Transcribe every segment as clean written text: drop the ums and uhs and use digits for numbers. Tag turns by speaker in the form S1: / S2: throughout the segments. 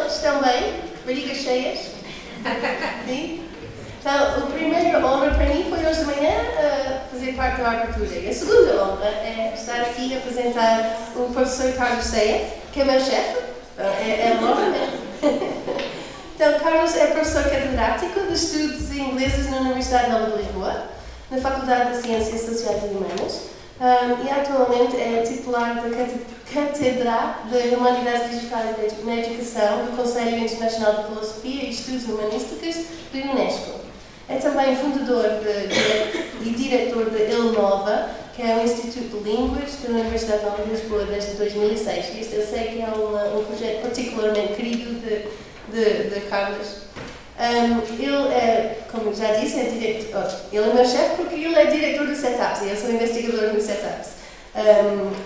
S1: Estão bem? Barrigas cheias? Sim? Então, a primeira honra para mim foi hoje de manhã fazer parte da abertura. E a segunda honra é estar aqui a apresentar o professor Carlos Ceia, que é meu chefe. É uma honra mesmo. Então, Carlos é professor catedrático de Estudos Ingleses na Universidade Nova de Lisboa, na Faculdade de Ciências Sociais e Humanas, e atualmente é titular da Cátedra de Humanidades Digitais na Educação do Conselho Internacional de Filosofia e Estudos Humanísticos da Unesco. É também fundador e diretor da ILNOVA, que é um Instituto de Línguas da Universidade Nova de Lisboa desde 2006. Isto eu sei que é um projeto particularmente querido de Carlos. Ele é, como já disse, ele é meu chefe porque ele é diretor do Setups e eu sou investigador no Setups.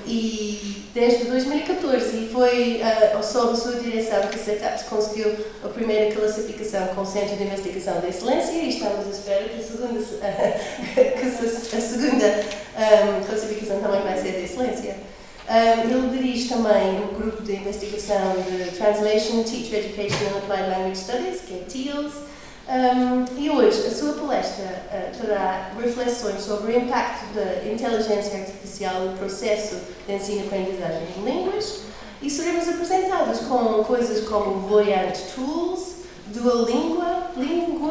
S1: E desde 2014 foi sob a sua direção que o Setups conseguiu a primeira classificação com o Centro de Investigação da Excelência e estamos à espera que a segunda classificação também vai ser da Excelência. Ele dirige também o grupo de investigação de Translation, Teacher Education and Applied Language Studies, que é TEALS, e hoje a sua palestra terá reflexões sobre o impacto da inteligência artificial no processo de ensino-aprendizagem em línguas e seremos apresentados com coisas como Voyant Tools, Duolingua, Lingu,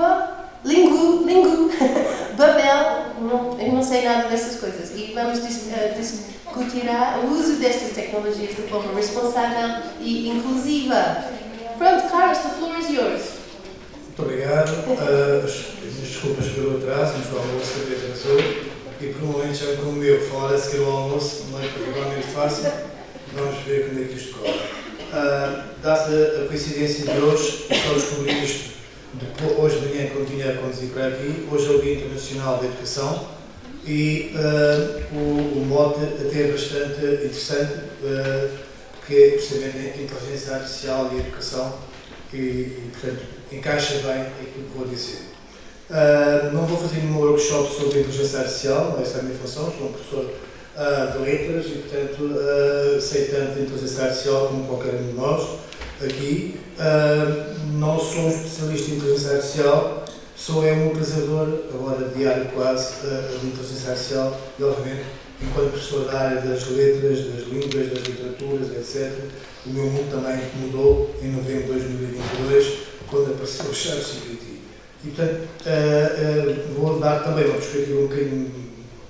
S1: Babel, eu não sei nada dessas coisas e vamos discutirá o uso destas tecnologias de forma responsável e inclusiva. Pronto, Carlos, the floor is yours.
S2: Muito obrigado. As minhas desculpas pelo atraso, mas o almoço também atrasou. E por um momento já como eu falar a seguir ao almoço não é particularmente fácil. Vamos ver como é que isto corre. Dada a coincidência de hoje, só descobri isto hoje de manhã quando vinha a conduzir para aqui. Hoje é o Dia Internacional da Educação. E o mote até é bastante interessante, que é precisamente a inteligência artificial e a educação, e portanto, encaixa bem aquilo que vou dizer. Não vou fazer nenhum workshop sobre a inteligência artificial, não é essa a minha função, sou um professor de letras e, portanto, sei tanto a inteligência artificial como qualquer um de nós aqui. Não sou um especialista em inteligência artificial, sou um utilizador, agora diário quase, de inteligência artificial e, obviamente, enquanto professor da área das letras, das línguas, das literaturas, etc., o meu mundo também mudou em novembro de 2022, quando apareceu o ChatGPT. E, portanto, vou dar também uma perspectiva um bocadinho,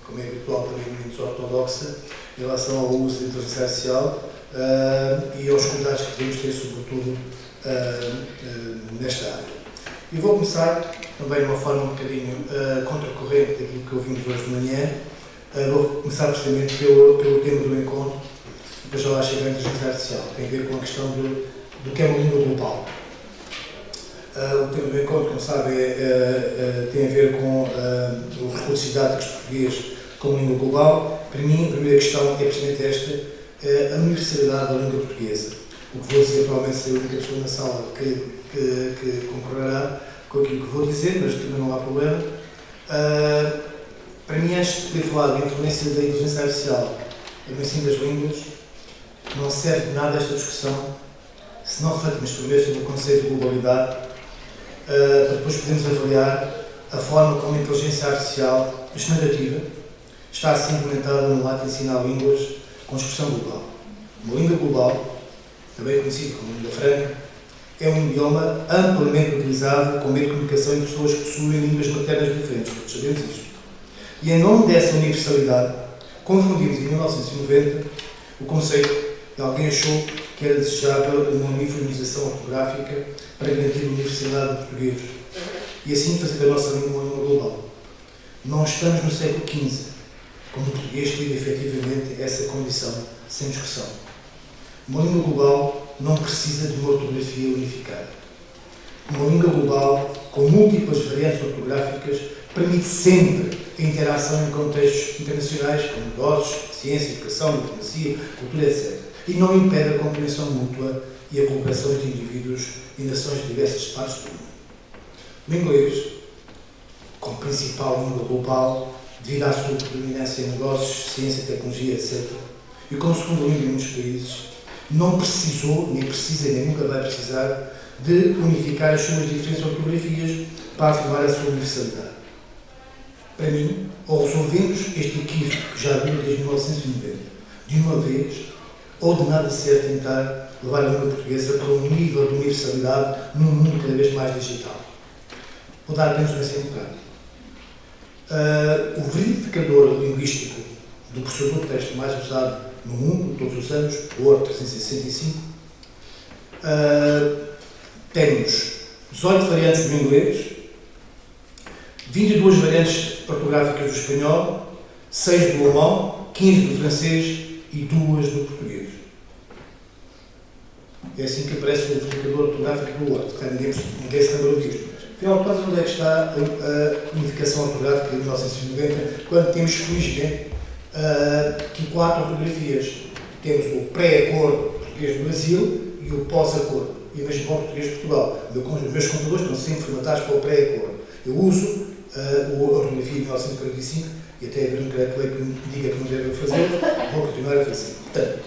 S2: como é habitual, também muito ortodoxa, em relação ao uso da inteligência artificial e aos cuidados que devemos ter, sobretudo, nesta área. E vou começar também de uma forma um bocadinho contracorrente daquilo que ouvimos hoje de manhã. Vou começar precisamente pelo tema do encontro, que eu já lá cheguei à inteligência artificial. Tem a ver com a questão do que é uma língua global. O tema do encontro, como sabem, tem a ver com o recurso didáticos português como língua global. Para mim, a primeira questão é precisamente esta, a universalidade da língua portuguesa. O que vou dizer, provavelmente, será a única pessoa na sala que concorrerá com aquilo que vou dizer, mas também não há problema. Para mim, antes de poder falar da influência da inteligência artificial no ensino das línguas, não serve de nada esta discussão se não refletimos primeiro sobre o conceito de globalidade, para depois podermos avaliar a forma como a inteligência artificial, isto negativa, está a ser implementada no ato de ensinar línguas com expressão global. Uma língua global, também conhecida como língua franca, é um idioma amplamente utilizado como meio de comunicação entre pessoas que possuem línguas maternas diferentes, todos sabemos isto. E em nome dessa universalidade, confundimos em 1990 o conceito que alguém achou que era desejável uma uniformização ortográfica para garantir a universalidade do português e assim fazer da nossa língua uma língua global. Não estamos no século XV, quando o português teve efetivamente essa condição, sem discussão. Uma língua global não precisa de uma ortografia unificada. Uma língua global, com múltiplas variantes ortográficas, permite sempre a interação em contextos internacionais, como negócios, ciência, educação, diplomacia, cultura, etc. E não impede a compreensão mútua e a cooperação entre indivíduos e nações de diversas partes do mundo. O inglês, como principal língua global, devido à sua predominância em negócios, ciência, tecnologia, etc., e como segunda língua em muitos países, não precisou, nem precisa, nem nunca vai precisar, de unificar as suas diferentes ortografias para afirmar a sua universalidade. Para mim, ou resolvemos este equívoco que já dura desde 1990, de uma vez, ou de nada ser tentar levar a língua portuguesa para um nível de universalidade num mundo cada vez mais digital. Vou dar apenas um exemplo prático. O verificador linguístico do processador de texto mais usado no mundo, todos os anos, o Word 365, temos 18 variantes do inglês, 22 variantes ortográficas do espanhol, 6 do alemão, 15 do francês e 2 do português. É assim que aparece o verificador ortográfico do Word. Ninguém se lembra disto. Afinal de contas, onde é que está a unificação ortográfica de 1990, quando temos, felizmente, aqui 4 ortografias. Temos o pré-acordo português do Brasil e o pós-acordo. E o mesmo para o português de Portugal. Os meus computadores estão sempre formatados para o pré-acordo. Eu uso a ortografia de 1945 e até haver um decreto-lei que me diga que não deve fazer, vou continuar a fazer. Portanto,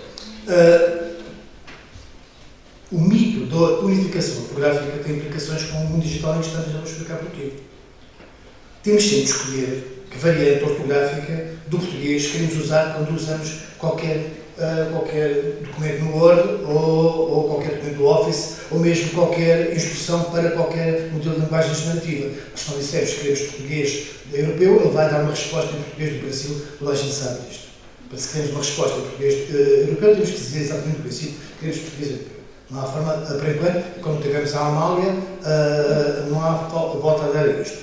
S2: o mito da unificação ortográfica tem implicações com o mundo digital em que estamos, já vou explicar porquê. Temos sempre de escolher que variante ortográfica do português queremos usar quando usamos qualquer documento no Word ou qualquer documento do Office ou mesmo qualquer instrução para qualquer modelo de linguagem generativa. Porque se não dissermos que queremos português europeu, ele vai dar uma resposta em português do Brasil, toda a gente sabe disto. Para se queremos uma resposta em português europeu, temos que dizer exatamente o princípio que queremos português europeu. Não há forma, por enquanto, quando tivemos a Amália, não há volta a dar a isto.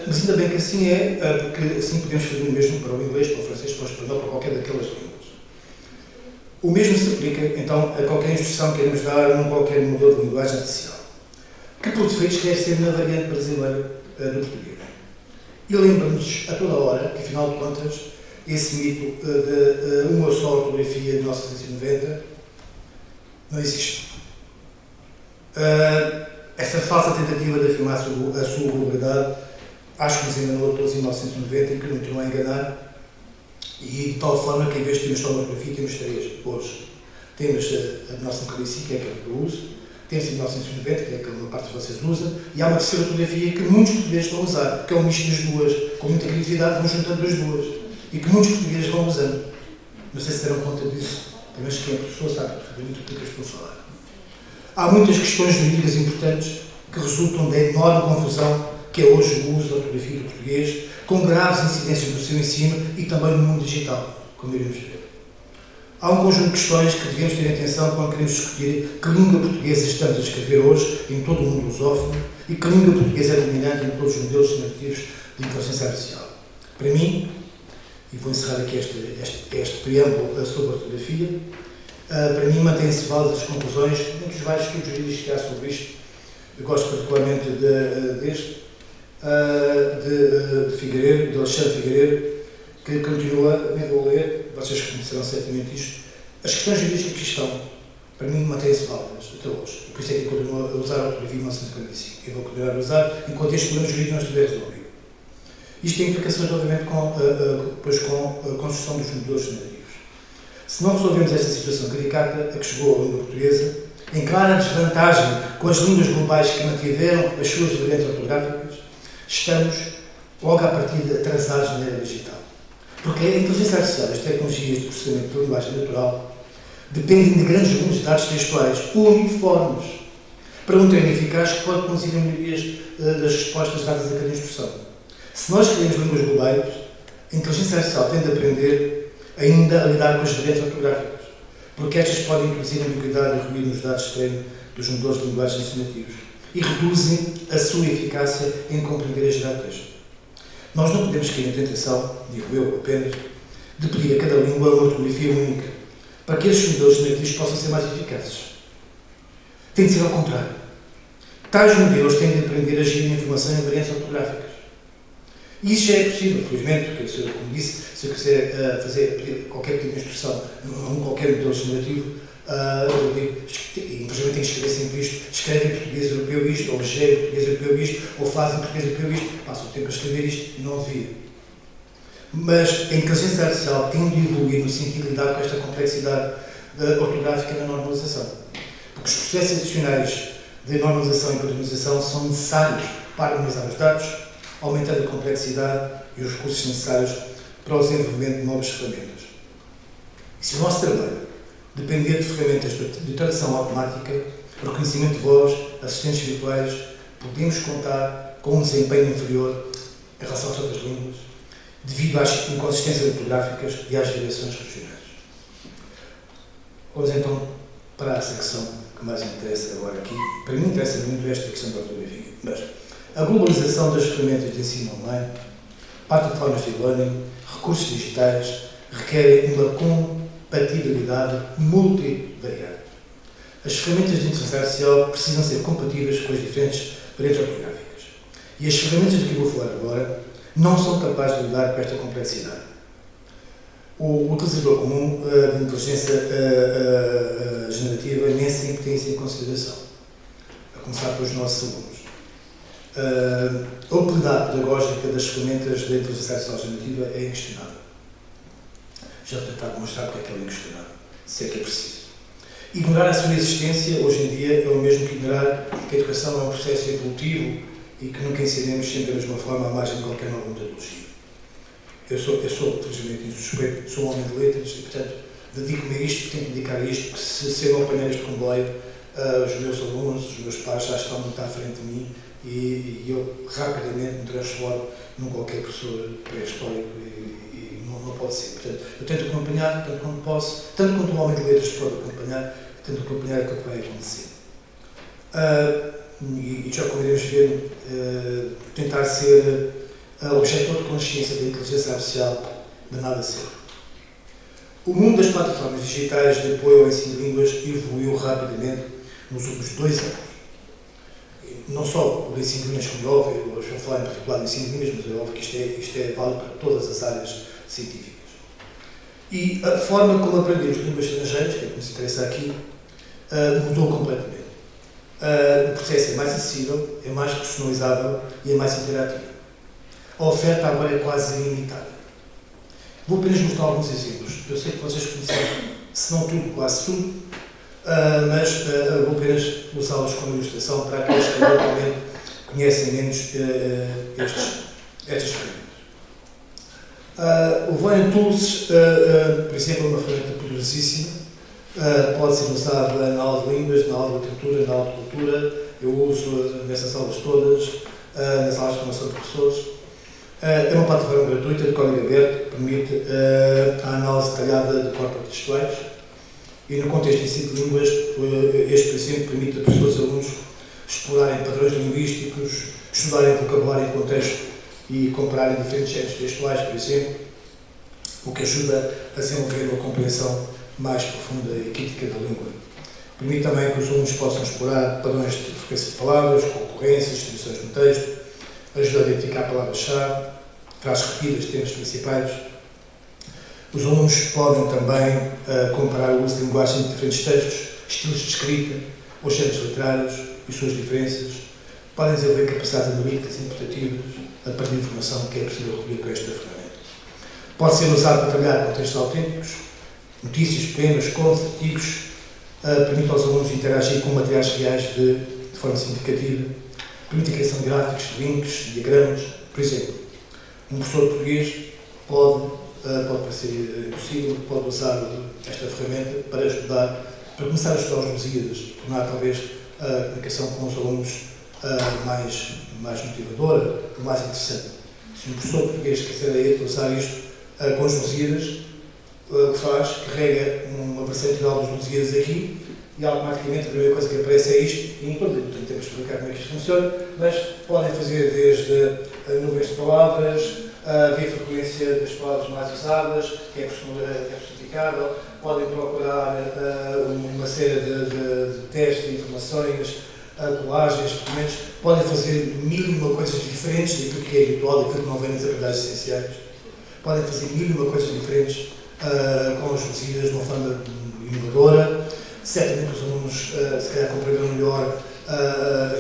S2: Mas ainda bem que assim é, porque assim podemos fazer o mesmo para o inglês, para o francês, para o espanhol, para qualquer daquelas línguas. O mesmo se aplica, então, a qualquer instrução que queremos dar num qualquer modelo de linguagem artificial, que por defeitos deve ser na variante brasileira do português. E lembramos a toda hora que, afinal de contas, esse mito de uma só ortografia de 1990 não existe. Essa falsa tentativa de afirmar a sua globalidade, acho que nos enganou a todos em 1990 e que continuou a enganar, e de tal forma que, em vez de termos só uma ortografia, temos 3 hoje. Temos a nossa ortografia, que é aquela que eu uso, temos a 1990, que é aquela que uma parte de vocês usa, e há uma terceira ortografia que muitos portugueses estão a usar, que é um misto das duas, com muita criatividade, vão juntando as duas, e que muitos portugueses vão usando. Não sei se deram conta disso, mas quem é professor sabe perfeitamente o que eu estou a falar. Há muitas questões jurídicas importantes que resultam da enorme confusão que é hoje o uso da ortografia do português, com graves incidências no seu ensino e também no mundo digital, como iremos ver. Há um conjunto de questões que devemos ter atenção quando queremos discutir que língua portuguesa estamos a escrever hoje em todo o mundo lusófono e que língua portuguesa é dominante em todos os modelos generativos de inteligência artificial. Para mim, e vou encerrar aqui este preâmbulo sobre a ortografia, para mim mantém-se válidas as conclusões de muitos vários estudos jurídicos que há sobre isto. Eu gosto particularmente deste, de Figueiredo, de Alexandre Figueiredo, que continua, nem vou ler, vocês conhecerão certamente isto. As questões jurídicas que estão, para mim, mantêm-se válidas até hoje. E por isso é que eu continuo a usar a ortografia de 1945. Eu vou continuar a usar enquanto este problema jurídico não estiver resolvido. Isto tem implicações, obviamente, depois com a construção dos modelos generativos. Se não resolvemos esta situação caricata a que chegou a língua portuguesa, em clara desvantagem com as línguas globais que mantiveram as suas variantes ortográficas, estamos, logo à partida, atrasados na era digital. Porque a inteligência artificial, as tecnologias de processamento de linguagem natural, dependem de grandes volumes de dados textuais uniformes para um treino eficaz que pode conduzir a melhorias das respostas dadas a cada instrução. Se nós queremos línguas globais, a inteligência artificial tem de aprender ainda a lidar com as variantes ortográficas, porque estas podem introduzir ambiguidade e ruído nos dados de treino dos modelos de linguagem ensinativos e reduzem a sua eficácia em compreender e gerar texto. Nós não podemos cair na tentação, digo eu apenas, de pedir a cada língua uma ortografia única, para que esses modelos generativos possam ser mais eficazes. Tem de ser ao contrário. Tais modelos têm de aprender a gerir a informação em variantes ortográficas. E isso já é possível, felizmente, porque, como disse, se eu quiser fazer qualquer tipo de instrução a qualquer modelo generativo, eu digo, inclusive tenho que escrever sempre isto, escreve em português europeu isto, ou gera em português europeu isto, ou faz em português europeu isto, passo o tempo a escrever isto e não devia. Mas a inteligência artificial tem de evoluir no sentido de lidar com esta complexidade ortográfica na normalização. Porque os processos adicionais de normalização e padronização são necessários para harmonizar os dados, aumentando a complexidade e os recursos necessários para o desenvolvimento de novas ferramentas. E se o nosso trabalho depender de ferramentas de tradução automática, reconhecimento de voz, assistentes virtuais, podemos contar com um desempenho inferior em relação às outras línguas, devido às inconsistências ortográficas e às variações regionais. Vamos então para a secção que mais interessa agora aqui. Para mim interessa muito esta questão da ortografia, mas a globalização das ferramentas de ensino online, plataformas de e-learning, recursos digitais, requerem uma compatibilidade multivariada. As ferramentas de inteligência artificial precisam ser compatíveis com as diferentes variantes ortográficas. E as ferramentas de que vou falar agora não são capazes de lidar com esta complexidade. O utilizador comum de inteligência generativa nem sempre tem isso em consideração, a começar pelos nossos alunos. A utilidade pedagógica das ferramentas de inteligência artificial generativa é inquestionável. Já tentar demonstrar porque é que ela é inquestionável, se é que é preciso. Ignorar a sua existência, hoje em dia, é o mesmo que ignorar que a educação é um processo evolutivo e que nunca ensinemos sempre da mesma forma à margem de qualquer nova metodologia. Eu sou, felizmente, insuspeito, sou um homem de letras e, portanto, dedico-me a isto, tenho que dedicar a isto, porque se eu não apanhar este comboio, os meus alunos, os meus pais já estão muito à frente de mim e eu rapidamente me transformo num qualquer professor pré-histórico e não pode ser. Portanto, eu tento acompanhar tanto quanto posso, tanto quanto um homem de letras pode acompanhar, tento acompanhar aquilo que vai acontecer. E já como iremos ver, tentar ser objeto de consciência da inteligência artificial de nada ser. O mundo das plataformas digitais de apoio ao ensino de línguas evoluiu rapidamente nos últimos 2 anos. Não só o ensino de línguas, como é óbvio, hoje vou falar em particular do ensino de línguas, mas é óbvio que isto é válido para todas as áreas científicas. E a forma como aprendemos línguas estrangeiras, que é o que nos interessa aqui, mudou completamente. O processo é mais acessível, é mais personalizável e é mais interativo. A oferta agora é quase ilimitada. Vou apenas mostrar alguns exemplos. Eu sei que vocês conhecem, se não tudo, quase tudo, mas vou apenas usá-los como ilustração para aqueles que eventualmente conhecem menos estas ferramentas. O Voyant Tools, por exemplo, é uma ferramenta poderosíssima. Pode ser usada na aula de línguas, na aula de literatura, na aula de cultura. Eu uso nessas aulas todas, nas aulas de formação de professores. É uma plataforma gratuita de código aberto que permite a análise detalhada de corpos textuais e no contexto de ensino de línguas, este, por exemplo, permite a professores e alunos explorarem padrões linguísticos, estudarem vocabulário em contexto e compararem diferentes géneros textuais, por exemplo, o que ajuda a desenvolver uma compreensão mais profunda e crítica da língua. Permite também que os alunos possam explorar padrões de frequência de palavras, concorrências, distribuições no texto, ajuda a identificar palavras-chave, frases repetidas, temas principais. Os alunos podem também comparar o uso de linguagem de diferentes textos, estilos de escrita ou géneros literários e suas diferenças. Podem desenvolver capacidades analíticas e interpretativas a partir de informação que é possível recolher com esta ferramenta. Pode ser usado para trabalhar com textos autênticos, notícias, poemas, contos, artigos, permite aos alunos interagir com materiais reais de forma significativa, permite a criação de gráficos, links, diagramas. Por exemplo, um professor de português pode parecer impossível, pode usar esta ferramenta para começar a estudar os Lusíadas, tornar talvez a comunicação com os alunos mais motivadora, mais interessante. Se um professor de português quiser usar isto com os Lusíadas, o que faz, carrega uma versão integral dos Lusíadas aqui e automaticamente a primeira coisa que aparece é isto, e não tenho tempo de explicar como é que isto funciona, mas podem fazer desde nuvens de palavras, ver a frequência das palavras mais usadas, que é personificável, podem procurar uma série de testes, de informações, colagens, documentos, podem fazer mil e uma coisas diferentes daquilo que é habitual, daquilo que não vem nas habilidades essenciais, podem fazer mil e uma coisas diferentes com os Lusíadas de uma forma inovadora. Certamente os alunos, se calhar, compreenderão melhor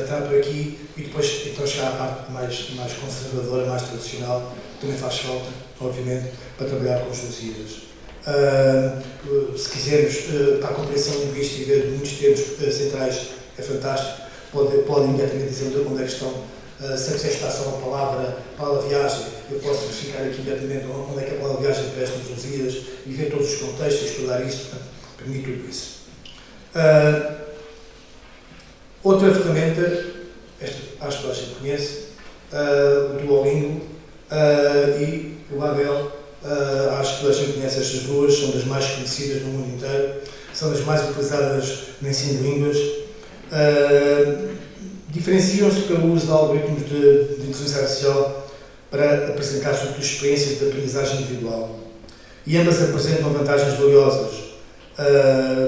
S2: entrar por aqui e depois então chegar à parte mais conservadora, mais tradicional, que também faz falta, obviamente, para trabalhar com os Lusíadas Se quisermos, para a compreensão linguística de muitos termos centrais, é fantástico. Pode imediatamente dizer onde é que estão. Se a pessoa está só uma palavra viagem, eu posso verificar aqui imediatamente onde é que a palavra viagem presta nos dias e ver todos os contextos e estudar isso. Permite tudo isso. Outra ferramenta, esta acho que toda a gente conhece, o Duolingo e o Babel. Acho que toda a gente conhece estas duas, são das mais conhecidas no mundo inteiro, são das mais utilizadas no ensino de línguas. Diferenciam-se pelo uso de algoritmos de inteligência artificial para apresentar sobretudo experiências de aprendizagem individual. E ambas apresentam vantagens valiosas,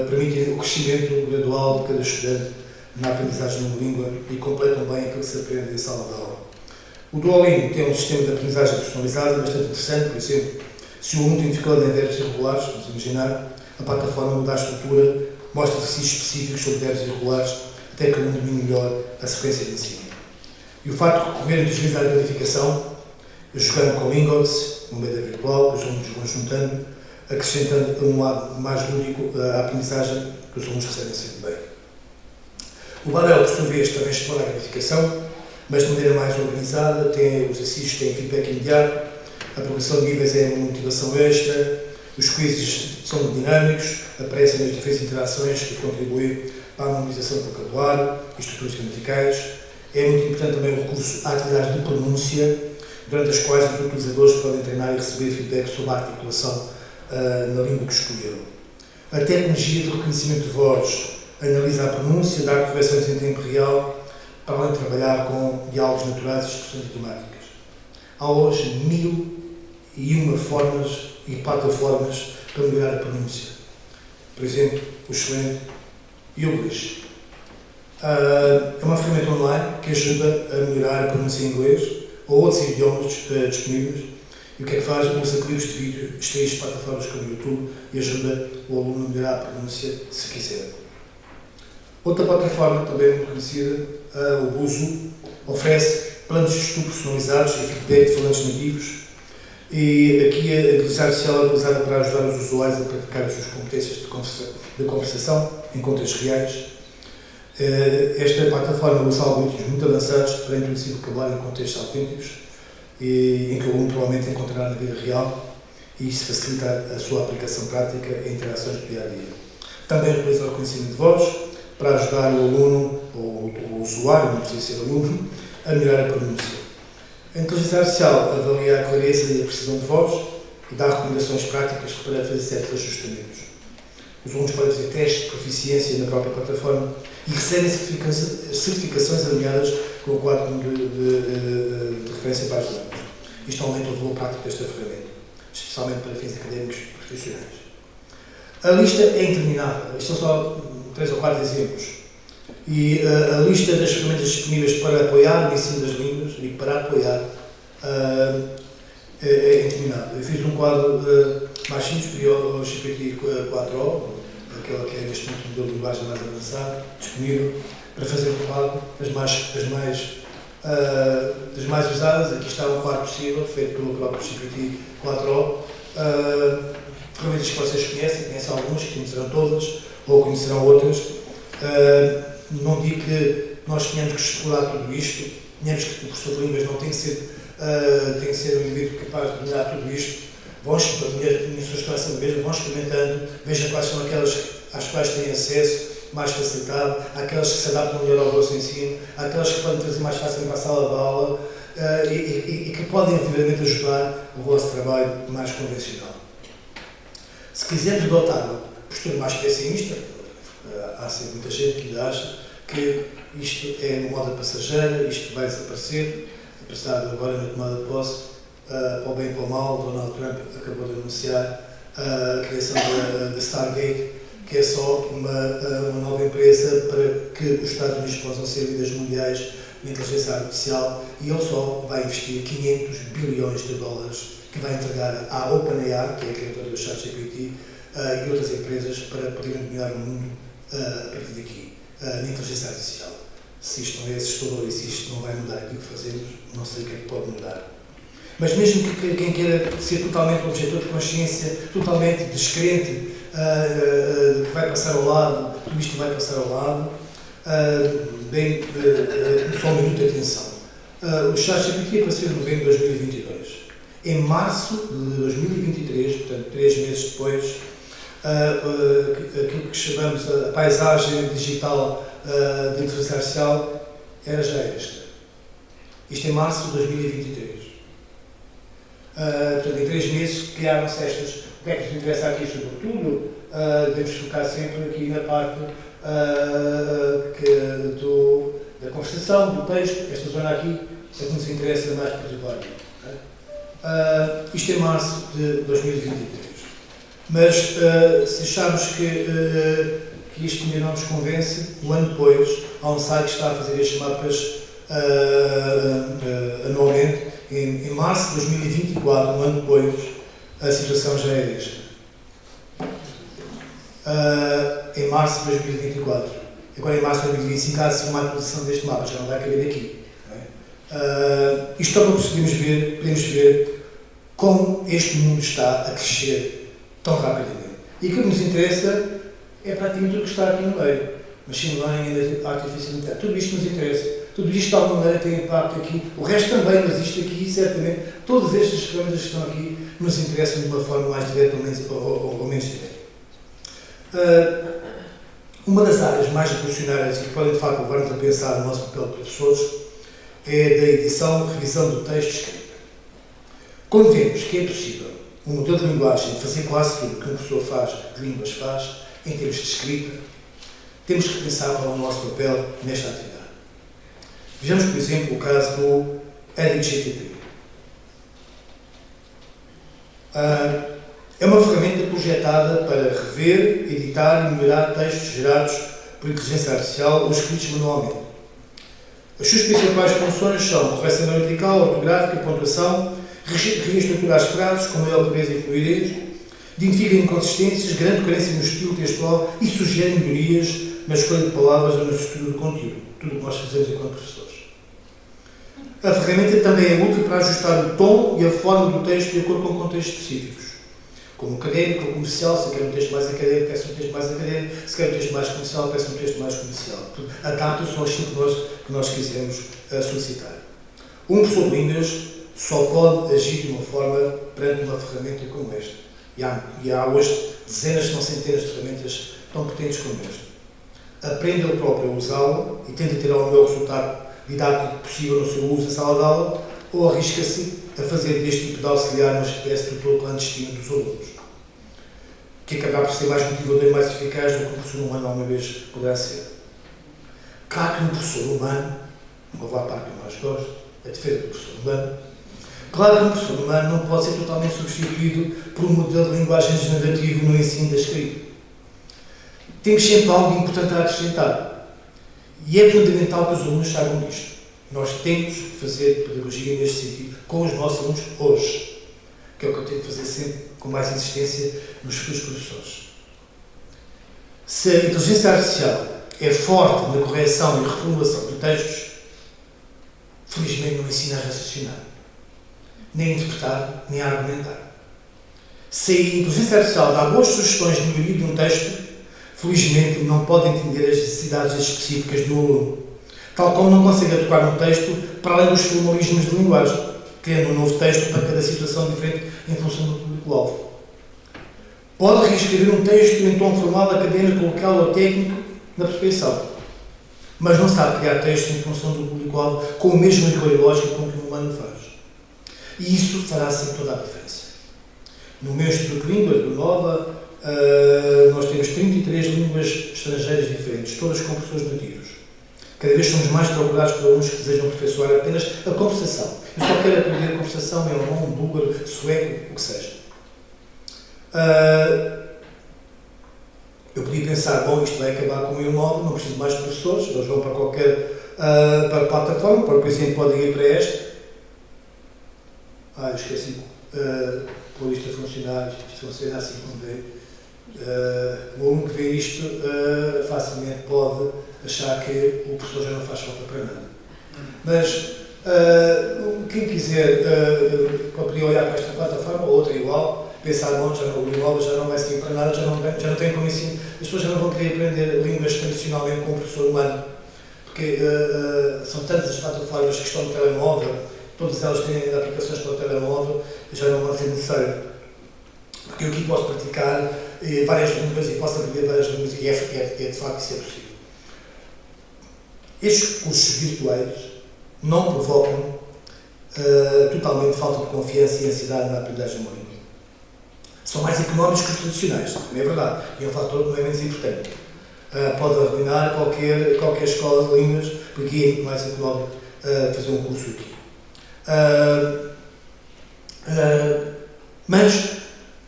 S2: permitem o crescimento gradual de cada estudante na aprendizagem de uma língua e completam bem aquilo que se aprende em sala de aula. O Duolingo tem um sistema de aprendizagem personalizado bastante interessante. Por exemplo, se o aluno tem dificuldade em verbos irregulares, vamos imaginar, a plataforma muda a estrutura, mostra exercícios específicos sobre verbos irregulares, até que o aluno domine melhor a sequência de ensino. E o facto de recorrerem de utilizar a gamificação, jogando com lingots, uma moeda virtual, que os alunos vão juntando, acrescentando um lado mais lúdico à aprendizagem que os alunos recebem sempre bem. O Babel, por sua vez, também explora a gamificação, mas de maneira mais organizada, tem os exercícios têm feedback imediato, a progressão de níveis é uma motivação extra, os quizzes são dinâmicos, aparecem nas diferentes interações que contribuem para a memorização do vocabulário e estruturas gramaticais. É muito importante também o recurso a atividades de pronúncia, durante as quais os utilizadores podem treinar e receber feedback sobre a articulação na língua que escolheram. A tecnologia de reconhecimento de voz analisa a pronúncia, dá correções em tempo real, para além de trabalhar com diálogos naturais e expressões idiomáticas. Há hoje 1001 formas e plataformas para melhorar a pronúncia. Por exemplo, o excelente Youglish. É uma ferramenta online que ajuda a melhorar a pronúncia em inglês ou outros idiomas disponíveis. E o que é que faz? Usa clipes de vídeo extraídos de plataformas como o YouTube e ajuda o aluno a melhorar a pronúncia se quiser. Outra plataforma também muito conhecida, o Buzu, oferece planos de estudo personalizados e feedback de falantes nativos. E aqui a inteligência artificial é utilizada para ajudar os usuários a praticar as suas competências de conversação em contextos reais. Esta plataforma usa algoritmos muito avançados para introduzir vocabulário em contextos autênticos, em que o aluno provavelmente encontrará na vida real, e isso facilita a sua aplicação prática em interações do dia a dia. Também utiliza o reconhecimento de voz para ajudar o aluno, ou o usuário, não precisa ser aluno, a melhorar a pronúncia. A inteligência artificial avalia a clareza e a precisão de voz e dá recomendações práticas para fazer certos ajustamentos. Os alunos podem fazer testes de proficiência na própria plataforma e recebem certificações alinhadas com o quadro de referência para as línguas. Isto aumenta o valor prático desta ferramenta, especialmente para fins académicos e profissionais. A lista é interminável. Isto são só 3 ou 4 exemplos. E a lista das ferramentas disponíveis para apoiar o ensino das línguas e para apoiar é interminável. Eu fiz um quadro mais simples, pedi ao GPT-4o, aquela que é neste momento o modelo de linguagem mais avançado, disponível, para fazer um quadro das mais usadas. Aqui está um quadro possível, feito pelo próprio GPT-4o. Ferramentas que vocês conhecem algumas, que conhecerão todas, ou conhecerão outras. Não digo que nós tenhamos que explorar tudo isto, tenhamos que o professor de línguas não tem que ser um indivíduo capaz de dominar tudo isto. A minha sugestão é sempre mesmo, vão experimentando, vejam quais são aquelas às quais têm acesso mais facilitado, aquelas que se adaptam melhor ao vosso ensino, aquelas que podem trazer mais facilmente para a sala de aula e que podem efetivamente ajudar o vosso trabalho mais convencional. Se quisermos adotar uma postura mais pessimista, há sempre muita gente que acha que isto é uma moda passageira, isto vai desaparecer, apesar de agora na tomada de posse, para o bem e para o mal, Donald Trump acabou de anunciar a criação da Stargate, que é só uma nova empresa para que os Estados Unidos possam ser líderes mundiais na inteligência artificial, e ele só vai investir 500 bilhões de dólares que vai entregar à OpenAI, que é a criadora do ChatGPT, e outras empresas para poderem dominar o mundo a partir daqui, na inteligência artificial. Se isto não é assustador e se isto não vai mudar aquilo que fazemos, não sei o que é que pode mudar. Mas mesmo que quem queira ser totalmente objetor de consciência, totalmente descrente, que vai passar ao lado, tudo isto vai passar ao lado, só um minuto de atenção. O ChatGPT apareceu em novembro de 2022. Em março de 2023, portanto 3 meses depois, aquilo que chamamos a paisagem digital de inteligência artificial era já esta. Isto em março de 2023. Portanto, em 3 meses criaram-se estas. O que é que nos interessa aqui, sobretudo? Devemos focar sempre aqui na parte da conversação, do texto. Esta zona aqui é que nos interessa mais particularmente. Isto em março de 2023. Mas se acharmos que isto ainda não nos convence, um ano depois, há um site que está a fazer estes mapas anualmente. Em março de 2024, um ano depois, a situação já é esta. Em março de 2024. Agora, em março de 2025, há assim uma atualização deste mapa, já não vai caber aqui. Isto só para podemos ver como este mundo está a crescer tão rapidamente. E o que nos interessa é praticamente tudo que está aqui no meio. Machine learning e artificial intelligence. Tudo isto nos interessa. Tudo isto de alguma maneira tem impacto aqui. O resto também, mas isto aqui, certamente, todas estas ferramentas que estão aqui nos interessam de uma forma mais direta ou menos direta. Uma das áreas mais revolucionárias e que podem, de facto, levar-nos a pensar no nosso papel de professores é da edição e revisão do texto escrito. Quando vemos que é possível um modelo de linguagem fazer quase tudo que um professor faz, de línguas faz, em termos de escrita, temos que pensar qual é o nosso papel nesta atividade. Vejamos, por exemplo, o caso do EditGTP. É uma ferramenta projetada para rever, editar e melhorar textos gerados por inteligência artificial ou escritos manualmente. As suas principais funções são correção gramatical, ortográfica, pontuação, reestruturar as frases com maior clareza e fluidez, identifica inconsistências, grande carência no estilo textual e sugere melhorias na escolha de palavras ou no estudo do conteúdo. Tudo o que nós fazemos enquanto professores. A ferramenta também é útil para ajustar o tom e a forma do texto de acordo com contextos específicos. Como académico ou comercial, se quer um texto mais académico, peço um texto mais académico, se quer um texto mais comercial, peço um texto mais comercial. Adapta-se aos estilos que nós quisermos solicitar. Um professor de línguas só pode agir de uma forma perante uma ferramenta como esta. E há hoje dezenas, se não centenas de ferramentas tão potentes como esta. Aprende ele próprio a usá-la e tenta ter o melhor resultado didático possível no seu uso na sala de aula, ou arrisca-se a fazer deste tipo de auxiliar uma espécie de tutor clandestino dos alunos, que acabar por ser mais motivador e mais eficaz do que o professor humano alguma vez poderá ser. Claro que um professor humano, uma boa parte que eu mais gosto, a defesa do professor humano, claro que um professor humano não pode ser totalmente substituído por um modelo de linguagem generativo no ensino da escrita. Temos sempre algo importante a acrescentar. E é fundamental que os alunos saibam disto. Nós temos que fazer pedagogia neste sentido com os nossos alunos hoje, que é o que eu tenho que fazer sempre com mais insistência nos futuros professores. Se a inteligência artificial é forte na correção e reformulação de textos, felizmente não ensina a raciocinar, nem a interpretar, nem a argumentar. Se a inteligência artificial dá boas sugestões de melhoria de um texto, felizmente não pode entender as necessidades específicas do aluno, tal como não consegue atuar no texto para além dos formalismos de linguagem, criando um novo texto para cada situação diferente em função do público-alvo. Pode reescrever um texto em tom formal, académico, local ou técnico na perfeição, mas não sabe criar textos em função do público-alvo com o mesmo rigor e lógica com que o humano faz. E isso fará sempre toda a diferença. No meu Instituto de Línguas, do Nova, nós temos 33 línguas estrangeiras diferentes, todas com professores nativos. Cada vez somos mais procurados por alunos que desejam aperfeiçoar apenas a conversação. Eu só quero aprender a conversação em alemão, búlgaro, sueco, o que seja. Eu podia pensar, bom, isto vai acabar com o meu móvel, não preciso mais de professores, eles vão para qualquer para a plataforma, por exemplo, podem ir para esta. Eu esqueci de pôr isto a funcionar, isto funciona assim como vê. O aluno que vê isto facilmente pode achar que o professor já não faz falta para nada. Mas Quem quiser poderia olhar para esta plataforma ou outra igual, pensar, bom, já não, o igual já não vai servir para nada, já não tem como ensinar. As pessoas já não vão querer aprender línguas tradicionalmente com o professor humano, porque são tantas as plataformas que estão no telemóvel, todas elas têm aplicações para o telemóvel, já não vai ser necessário. Porque eu aqui posso praticar várias línguas e posso aprender várias línguas e de facto isso é possível. Estes cursos virtuais não provocam totalmente falta de confiança e ansiedade na aprendizagem de uma língua. São mais económicos que os tradicionais, também é verdade, e é um fator que não é menos importante. Pode arruinar qualquer escola de línguas, porque é muito mais económico fazer um curso aqui. Mas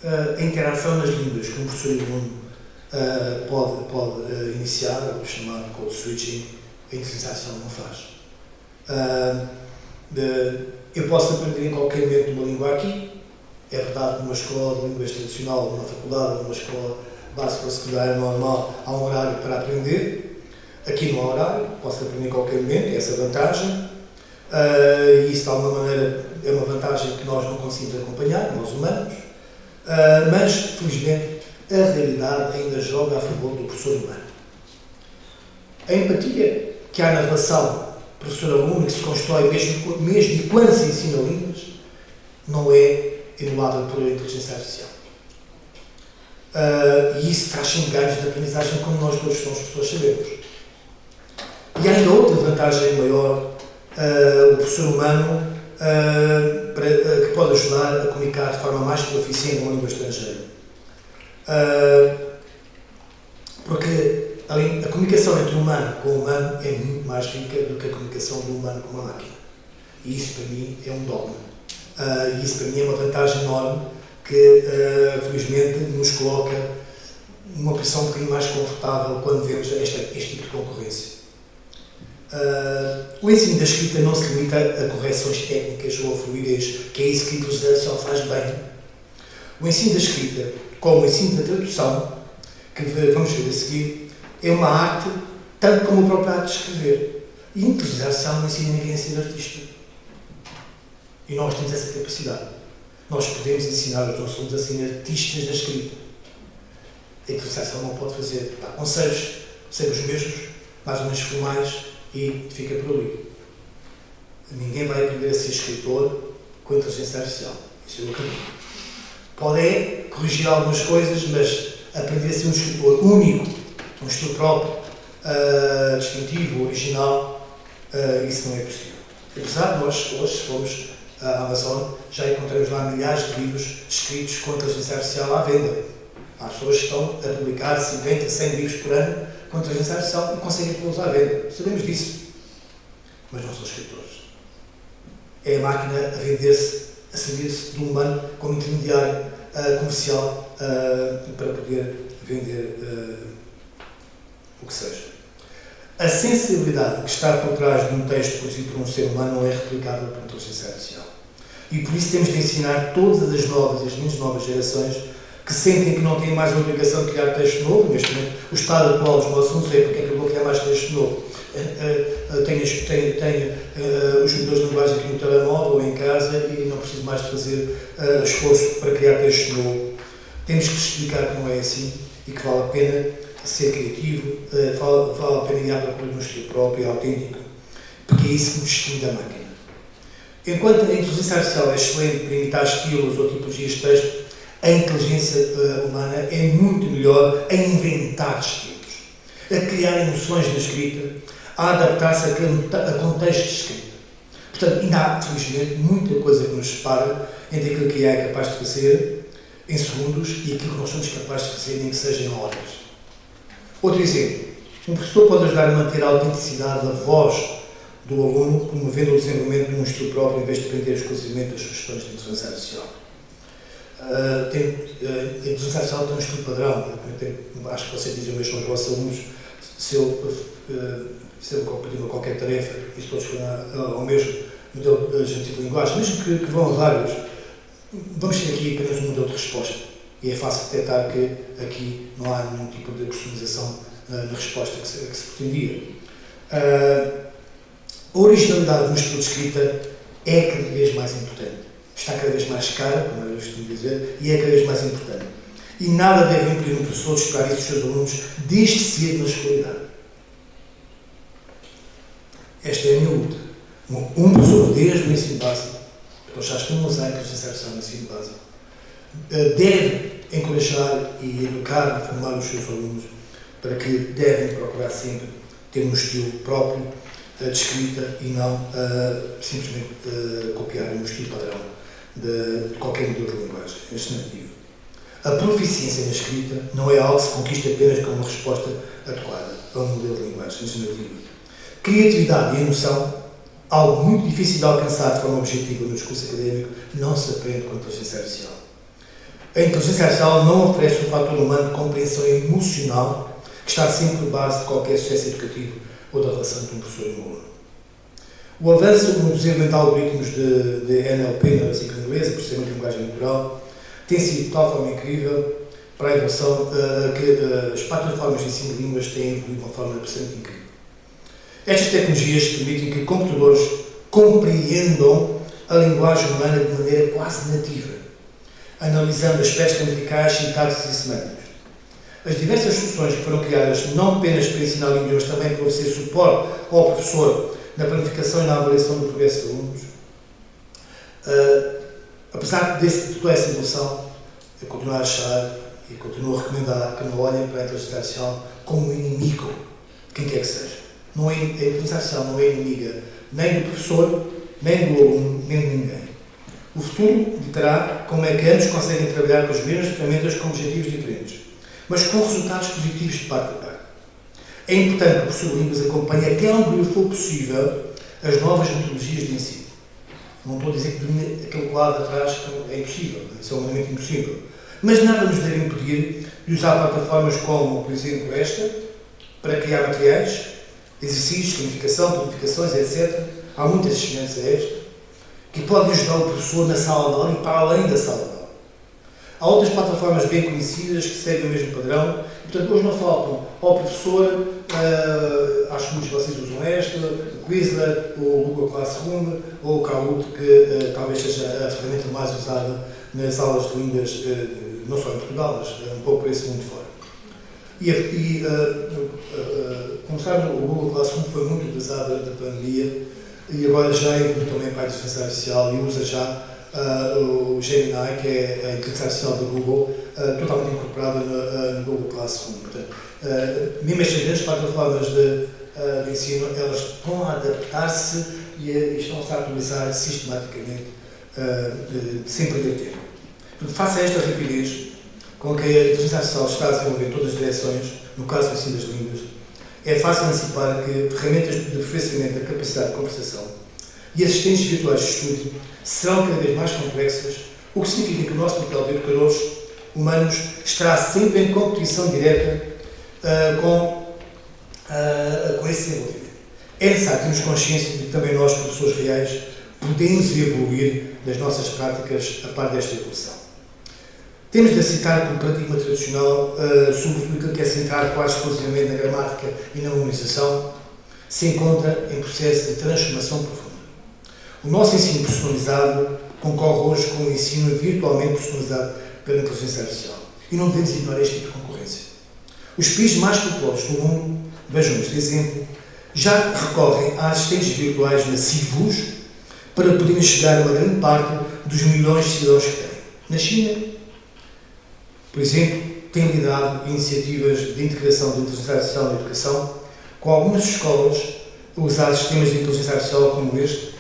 S2: a interação nas línguas que um professor e aluno pode iniciar, o chamado code switching, a inteligência artificial não faz. Eu posso aprender em qualquer momento uma língua aqui, é verdade que numa escola de línguas tradicional, numa faculdade, numa escola básica ou secundária normal, há um horário para aprender. Aqui não há horário, posso aprender em qualquer momento, é essa a vantagem. E isso de alguma maneira é uma vantagem que nós não conseguimos acompanhar, nós humanos. Mas, felizmente, a realidade ainda joga a favor do professor humano. A empatia que há na relação professor-aluno, que se constrói mesmo quando se ensina línguas, não é emulada por inteligência artificial. E isso traz sempre ganhos de aprendizagem, como nós todos somos pessoas sabemos. E há ainda outra vantagem maior, o professor humano, que pode ajudar a comunicar de forma mais eficiente uma língua estrangeira. Porque a comunicação entre o humano com o humano é muito mais rica do que a comunicação do humano com uma máquina. E isso para mim é um dogma. E isso para mim é uma vantagem enorme que, felizmente, nos coloca numa posição um bocadinho mais confortável quando vemos este tipo de concorrência. O ensino da escrita não se limita a correções técnicas ou a fluidez, que é isso que a inteligência artificial faz bem. O ensino da escrita, como o ensino da tradução, que vamos ver a seguir, é uma arte, tanto como o próprio ato de escrever. E a inteligência artificial não ensina ninguém a ser artista. E nós temos essa capacidade. Nós podemos ensinar os nossos alunos a serem artistas da escrita. A inteligência artificial não pode fazer. Dá conselhos, sempre os mesmos, mais ou menos formais, e fica por ali. Ninguém vai aprender a ser escritor com a inteligência artificial. Isso é o caminho. Pode corrigir algumas coisas, mas aprender a ser um escritor único, um estilo próprio, distintivo, original, isso não é possível. Apesar de nós, hoje, se formos à Amazon, já encontramos lá milhares de livros escritos com a inteligência artificial à venda. Há pessoas que estão a publicar 50, 100 livros por ano com a inteligência artificial e conseguem pô-los à venda. Sabemos disso. Mas não são escritores. É a máquina a vender-se, a servir-se do humano como intermediário comercial para poder vender o que seja. A sensibilidade que está por trás de um texto produzido por um ser humano não é replicável por inteligência artificial. E por isso temos de ensinar todas as novas e as menos novas gerações que sentem que não têm mais a obrigação de criar texto novo. Neste momento, o estado atual dos nossos assuntos é porque é que eu vou criar mais texto novo. Tenho os jogadores de linguagem aqui no telemóvel ou em casa e não preciso mais de fazer esforço para criar texto novo. Temos que explicar que não é assim e que vale a pena ser criativo, vale a pena ir à procura de um estilo próprio e autêntico, porque é isso que nos distingue da máquina. Enquanto a inteligência artificial é excelente para imitar estilos ou tipologias de texto, a inteligência humana é muito melhor a inventar estilos, a criar emoções na escrita, a adaptar-se a contextos de escrita. Portanto, ainda há, felizmente, muita coisa que nos separa entre aquilo que é capaz de fazer em segundos e aquilo que nós somos capazes de fazer, nem que seja em horas. Outro exemplo, um professor pode ajudar a manter a autenticidade da voz do aluno, promovendo o desenvolvimento de um estilo próprio, em vez de depender exclusivamente das sugestões de inteligência artificial. A inteligência artificial tem um estilo padrão. Acho que vocês dizem mesmo aos vossos alunos, se eu pedir qualquer tarefa e se todos forem ao mesmo modelo de linguagem, mesmo que vão a vários, vamos ter aqui apenas um modelo de resposta. E é fácil detectar que aqui não há nenhum tipo de customização na resposta que se pretendia. A originalidade do estilo de escrita é cada vez mais importante. Está cada vez mais cara, como eu costumo dizer, e é cada vez mais importante. E nada deve impedir um professor de esperar isso dos seus alunos desde cedo na escolaridade. Esta é a minha luta. Um professor, desde o ensino básico, porque já estão a usar a inteligência artificial no ensino básico, deve encorajar e educar e formar os seus alunos para que devem procurar sempre ter um estilo próprio de escrita e não simplesmente copiar um estilo padrão de qualquer modelo de linguagem. Este nativo. A proficiência na escrita não é algo que se conquista apenas com uma resposta adequada a um modelo de linguagem generativo. Criatividade e emoção, algo muito difícil de alcançar de forma objetiva no discurso académico, não se aprende com a inteligência artificial. A inteligência artificial não oferece um fator humano de compreensão emocional que está sempre por base de qualquer sucesso educativo ou da relação entre um professor e um aluno. O avanço no desenvolvimento de algoritmos de NLP, na sigla inglesa, processamento de linguagem natural, tem sido de tal forma incrível para a evolução que as plataformas de ensino de línguas têm evoluído de uma forma bastante incrível. Estas tecnologias permitem que computadores compreendam a linguagem humana de maneira quase nativa, analisando aspectos gramaticais, sintaxes e semânticos. As diversas soluções que foram criadas não apenas para ensinar a língua, mas também para oferecer suporte ao professor na planificação e na avaliação do progresso dos alunos. Apesar de toda essa evolução, eu continuo a achar e continuo a recomendar que não olhem para a inteligência artificial como um inimigo de quem quer que seja. Não é, a inteligência artificial não é inimiga nem do professor, nem do aluno, nem de ninguém. O futuro ditará como é que ambos conseguem trabalhar com as mesmas ferramentas com objetivos diferentes, mas com resultados positivos de parte a parte. É importante que o professor de línguas acompanhe até onde for possível as novas metodologias de ensino. Não estou a dizer que domine aquele lado atrás é impossível, isso é humanamente impossível. Mas nada nos deve impedir de usar plataformas como, por exemplo, esta, para criar materiais, exercícios, gamificação, planificações, etc. Há muitas semelhanças a esta, que podem ajudar o professor na sala de aula e para além da sala de aula. Há outras plataformas bem conhecidas que seguem o mesmo padrão. Portanto, hoje não faltam ao professor, acho que muitos de vocês usam esta, o Quizlet, o Google Classroom ou o Kahoot, que talvez seja a ferramenta mais usada nas aulas de línguas, não só em Portugal, mas um pouco por esse mundo fora. Como sabem, o Google Classroom foi muito utilizado durante a pandemia e agora já evolui também para a inteligência artificial e usa já o Gemini, que é a inteligência artificial do Google, totalmente incorporada no Google Classroom. Portanto, mesmo estas grandes plataformas de ensino, elas estão a adaptar-se e estão-se a atualizar sistematicamente, sem perder tempo. Portanto, face a esta rapidez com que a inteligência artificial está a desenvolver em todas as direções, no caso do ensino das línguas, é fácil antecipar que ferramentas de aperfeiçoamento da capacidade de conversação e assistentes virtuais de estudo serão cada vez mais complexas, o que significa que o nosso papel de educadores humanos estará sempre em competição direta com esse desenvolvimento. É necessário termos consciência de que também nós, professores reais, podemos evoluir nas nossas práticas a par desta evolução. Temos de aceitar que o paradigma tradicional, sobretudo aquilo que é centrado quase exclusivamente na gramática e na memorização, se encontra em processo de transformação profunda. O nosso ensino personalizado concorre hoje com o ensino virtualmente personalizado pela inteligência artificial. E não devemos ignorar este tipo de concorrência. Os países mais populosos do mundo, vejam este exemplo, já recorrem a assistentes virtuais massivos para poderem chegar a uma grande parte dos milhões de cidadãos que têm. Na China, por exemplo, tem liderado iniciativas de integração de inteligência artificial na educação, com algumas escolas a usar sistemas de inteligência artificial como este,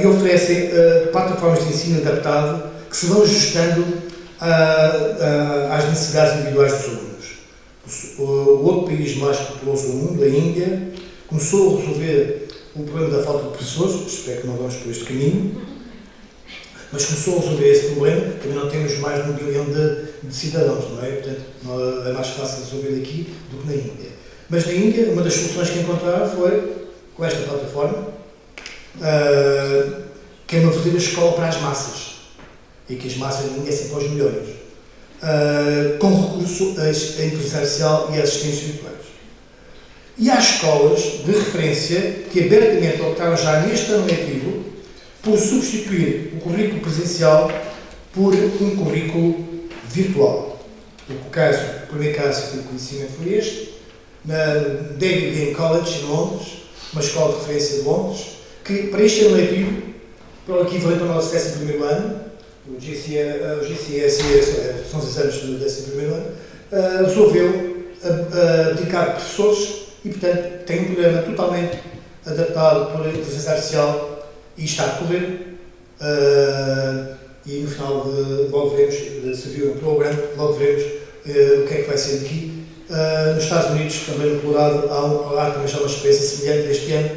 S2: e oferecem plataformas de ensino adaptado que se vão ajustando às necessidades individuais dos alunos. O outro país mais populoso do mundo, a Índia, começou a resolver o problema da falta de professores, espero que não vamos por este caminho, mas começou a resolver esse problema. Também não temos mais de 1 bilhão de cidadãos, não é? Portanto, é mais fácil resolver aqui do que na Índia. Mas na Índia, uma das soluções que encontraram foi com esta plataforma, que é uma verdadeira escola para as massas, e que as massas na Índia é sempre aos milhões, com recurso à inteligência artificial e a assistentes virtuais. E há escolas de referência que abertamente optaram já neste ano letivo por substituir o currículo presencial por um currículo virtual. O primeiro caso de conhecimento foi este, na David Game College, em Londres, uma escola de referência de Londres, que para este ano letivo, para o equivalente ao nosso 11º ano, o GCSE são os exames do 11º ano, resolveu dedicar professores e, portanto, tem um programa totalmente adaptado por inteligência artificial e está a correr. E no final logo veremos, se viu o programa, logo veremos o que é que vai ser daqui. Nos Estados Unidos, também no Colorado, há também já uma experiência semelhante este ano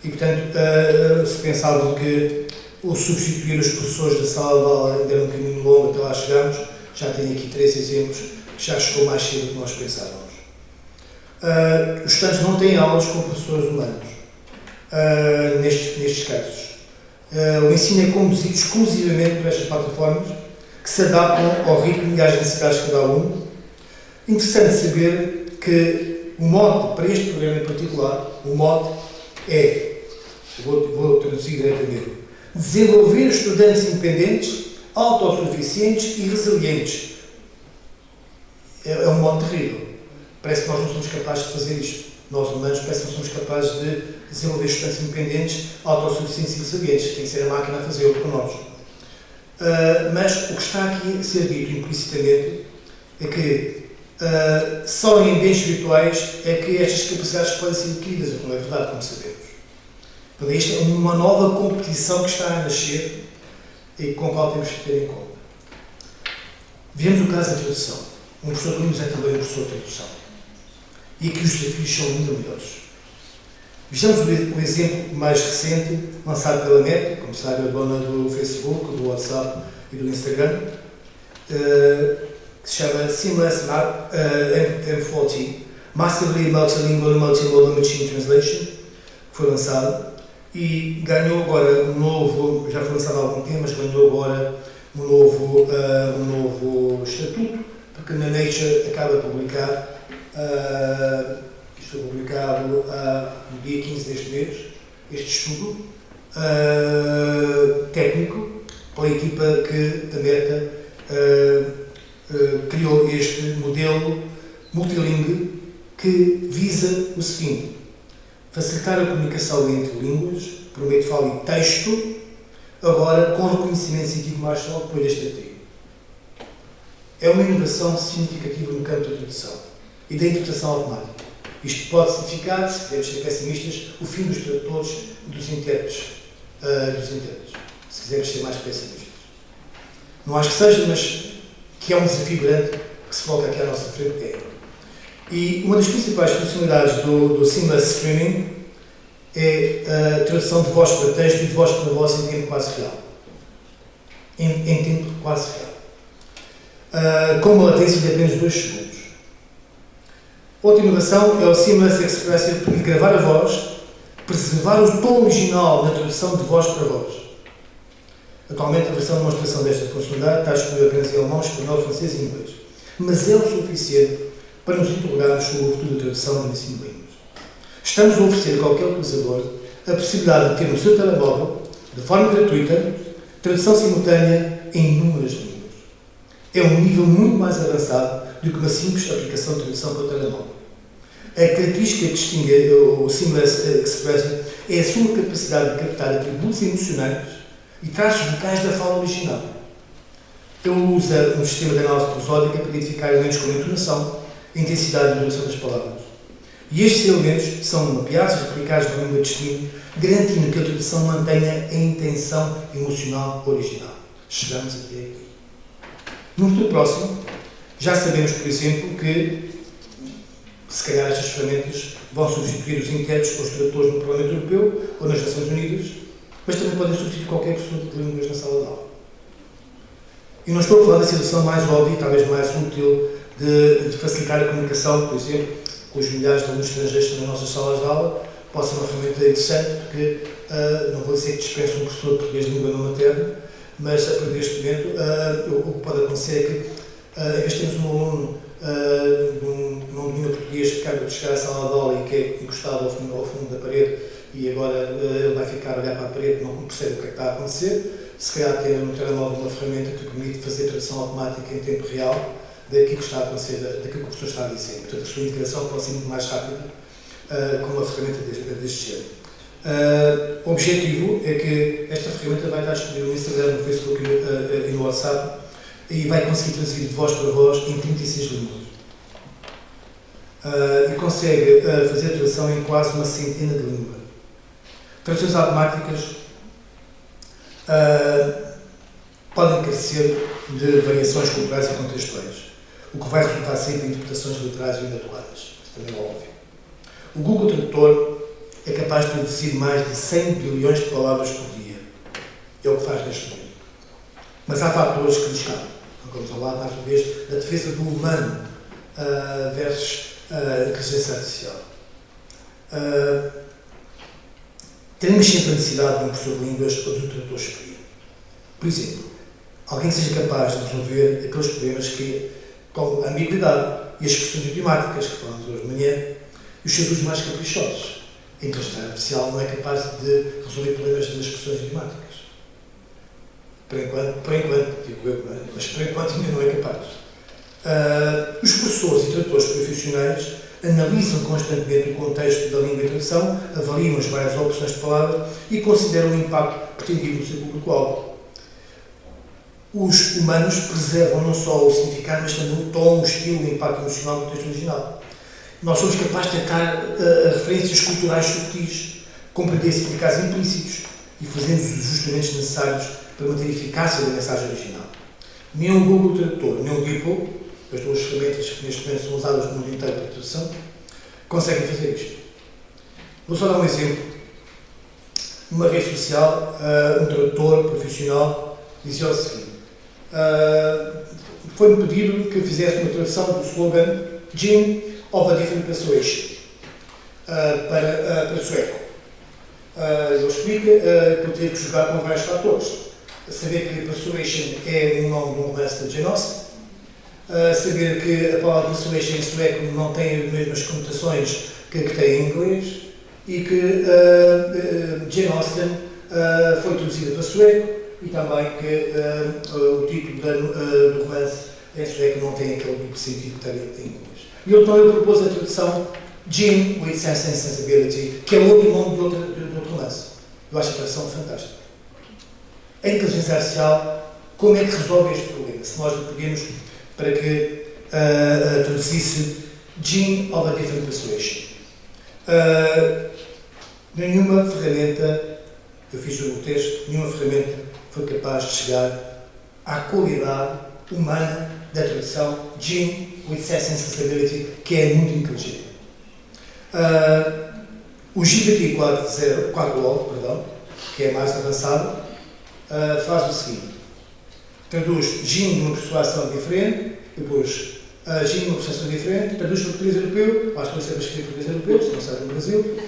S2: e, portanto, se pensavam que o substituir os professores da sala de aula ainda era um caminho longo até lá chegarmos, já tenho aqui 3 exemplos que já chegou mais cedo do que nós pensávamos. Os estudantes não têm aulas com professores humanos, nestes casos. O ensino é conduzido exclusivamente por estas plataformas que se adaptam ao ritmo e às necessidades de cada aluno. Interessante saber que o mote para este programa em particular, o mote é, vou traduzir diretamente, desenvolver estudantes independentes, autossuficientes e resilientes. É um mote terrível. Parece que nós não somos capazes de fazer isto. Nós, humanos, parece que não somos capazes de desenvolver estudantes independentes, autossuficientes e resilientes. Tem que ser a máquina a fazê-lo por nós. Mas o que está aqui a ser dito implicitamente é que só em ambientes virtuais é que estas capacidades podem ser adquiridas, o que não é verdade, como sabemos. Portanto, esta é uma nova competição que está a nascer e com a qual temos que ter em conta. Vemos o caso da tradução. Um professor de línguas é também um professor de tradução. E aqui os desafios são ainda melhores. Vejamos o exemplo mais recente, lançado pela Meta, como sabe, a dona do Facebook, do WhatsApp e do Instagram, que se chama Seamless M40, Massively Multilingual Multimodal Machine Translation, que foi lançado e ganhou agora um novo, já foi lançado há algum tempo, mas ganhou agora um novo estatuto, porque na Nature acaba de publicar, isto foi publicado no dia 15 deste mês, este estudo técnico pela equipa da Meta criou este modelo multilingue que visa o seguinte: facilitar a comunicação entre línguas por meio de fala e texto, agora com reconhecimento científico mais só depois deste artigo. É uma inovação significativa no campo da tradução e da interpretação automática. Isto pode significar, se queremos ser pessimistas, o fim dos tradutores e dos intérpretes. Se quisermos ser mais pessimistas. Não acho que seja, mas que é um desafio grande que se coloca aqui à nossa frente. E uma das principais funcionalidades do Seamless Streaming é a tradução de voz para texto e de voz para voz em tempo quase real. Em tempo quase real. Com uma latência de apenas 2 segundos. Outra inovação é o Seamless Expressor, que permite gravar a voz, preservar o tom original na tradução de voz para voz. Atualmente, a versão de demonstração desta funcionalidade está disponível apenas em alemão, espanhol, francês e inglês. Mas é o suficiente para nos interrogarmos sobre o futuro da tradução e do ensino de línguas. Estamos a oferecer a qualquer utilizador a possibilidade de ter no seu telemóvel, de forma gratuita, tradução simultânea em inúmeras línguas. É um nível muito mais avançado do que uma simples aplicação de tradução para o telemóvel. A característica que distingue o Seamless Expressor é a sua capacidade de captar atributos emocionais e traços vocais da fala original. Ele usa um sistema de análise prosódica para identificar elementos como entonação, intensidade e duração das palavras. E estes elementos são mapeados e replicados na língua de destino, garantindo que a tradução mantenha a intenção emocional original. Chegamos até aqui. No futuro próximo, já sabemos, por exemplo, que se calhar estas ferramentas vão substituir os intérpretes ou os tradutores no Parlamento Europeu ou nas Nações Unidas, mas também podem substituir qualquer professor de línguas na sala de aula. E não estou a falar da situação mais óbvia e talvez mais útil de facilitar a comunicação, por exemplo, com os milhares de alunos estrangeiros nas nossas salas de aula. Pode ser uma ferramenta interessante, porque não vou dizer que dispensa um professor de português de língua não materna, mas a partir deste momento o que pode acontecer é que, em vez de termos um aluno não domina português que acaba de chegar à sala de aula e é encostado ao fundo da parede e agora ele vai ficar a olhar para a parede, não percebe o que é que está a acontecer. Se calhar ter no telemóvel uma ferramenta que permite fazer tradução automática em tempo real daquilo que está a acontecer, daquilo que o professor está a dizer. Portanto, a sua integração pode ser muito mais rápida com uma ferramenta deste género. O objetivo é que esta ferramenta vai estar disponível no Instagram, no Facebook e no WhatsApp e vai conseguir traduzir de voz para voz em 36 línguas. E consegue fazer a tradução em quase uma centena de línguas. Traduções automáticas podem carecer de variações culturais e contextuais, o que vai resultar sempre em interpretações literais e inadequadas. Isso também é óbvio. O Google Tradutor é capaz de traduzir mais de 100 bilhões de palavras por dia. É o que faz neste momento. Mas há fatores que lhe escapam. Vamos falar mais uma vez da defesa do humano versus a inteligência artificial. Teremos sempre a necessidade de um professor de línguas ou de um tradutor superior. Por exemplo, alguém que seja capaz de resolver aqueles problemas que, com a ambiguidade e as expressões idiomáticas que falamos hoje de manhã, e os seus usos mais caprichosos. A inteligência artificial não é capaz de resolver problemas das expressões idiomáticas. Por enquanto, digo eu, mas por enquanto ainda não é capaz. Os professores e tradutores profissionais analisam constantemente o contexto da língua e tradução, avaliam as várias opções de palavra e consideram o impacto pretendido no seu público-alvo. Os humanos preservam não só o significado, mas também o tom, o estilo, o impacto emocional do texto original. Nós somos capazes de atacar referências culturais subtis, compreender significados implícitos e fazemos os ajustamentos necessários para manter a eficácia da mensagem original. Nem o Google Tradutor, nem o DeepL, as duas ferramentas que neste momento são usadas no mundo inteiro para a tradução, conseguem fazer isto. Vou só dar um exemplo. Numa rede social, um tradutor profissional dizia o seguinte: foi-me pedido que eu fizesse uma tradução do slogan Gene of a Different Persuasion para sueco. Ele explica que eu tive que jogar com vários fatores. Saber que Persuasion é o nome de um romance da Jane Austen, saber que a palavra Persuasion em sueco não tem as mesmas conotações que tem em inglês e que Jane Austen foi traduzida para sueco e também que o título do romance em sueco não tem aquele duplo sentido que tem em inglês. E então ele propôs a tradução Gene with Sense and Sensibility, que é outro nome de outro romance. Eu acho a tradução fantástica. A inteligência artificial, como é que resolve este problema? Se nós lhe pedimos para que traduzisse Gene of a Different Persuasion. Nenhuma ferramenta, eu fiz o texto, nenhuma ferramenta foi capaz de chegar à qualidade humana da tradução Gene with Sense and Sensibility, que é muito inteligente. O GPT-4o, que é mais avançado, faz o seguinte: traduz Gene de uma persuasão diferente, depois Gene de uma persuasão diferente, traduz para o português europeu, basta não saber escrever português europeu, se não sabe no Brasil,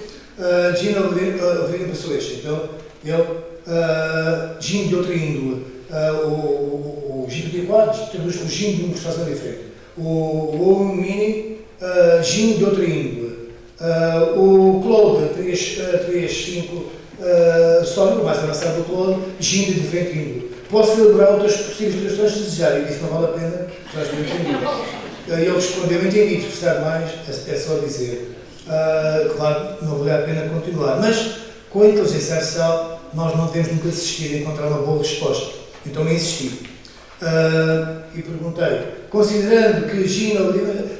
S2: Gene of a Persuasion. Então, ele, Gene de outra índole, o GPT-4 traduz para o Gene de uma persuasão diferente, o Mini, Gene de outra índole, o Claude 3.5, só no mais avançado do Claude, Gene de diferente índole. Posso elaborar outras possíveis traduções se desejarem, e disse: não vale a pena, já estou entendido. Ele respondeu: entendi, se precisar mais, é só dizer. Claro, não vale a pena continuar. Mas, com a inteligência artificial, nós não devemos nunca desistir de encontrar uma boa resposta. Então, eu insisti. E perguntei: considerando que Gene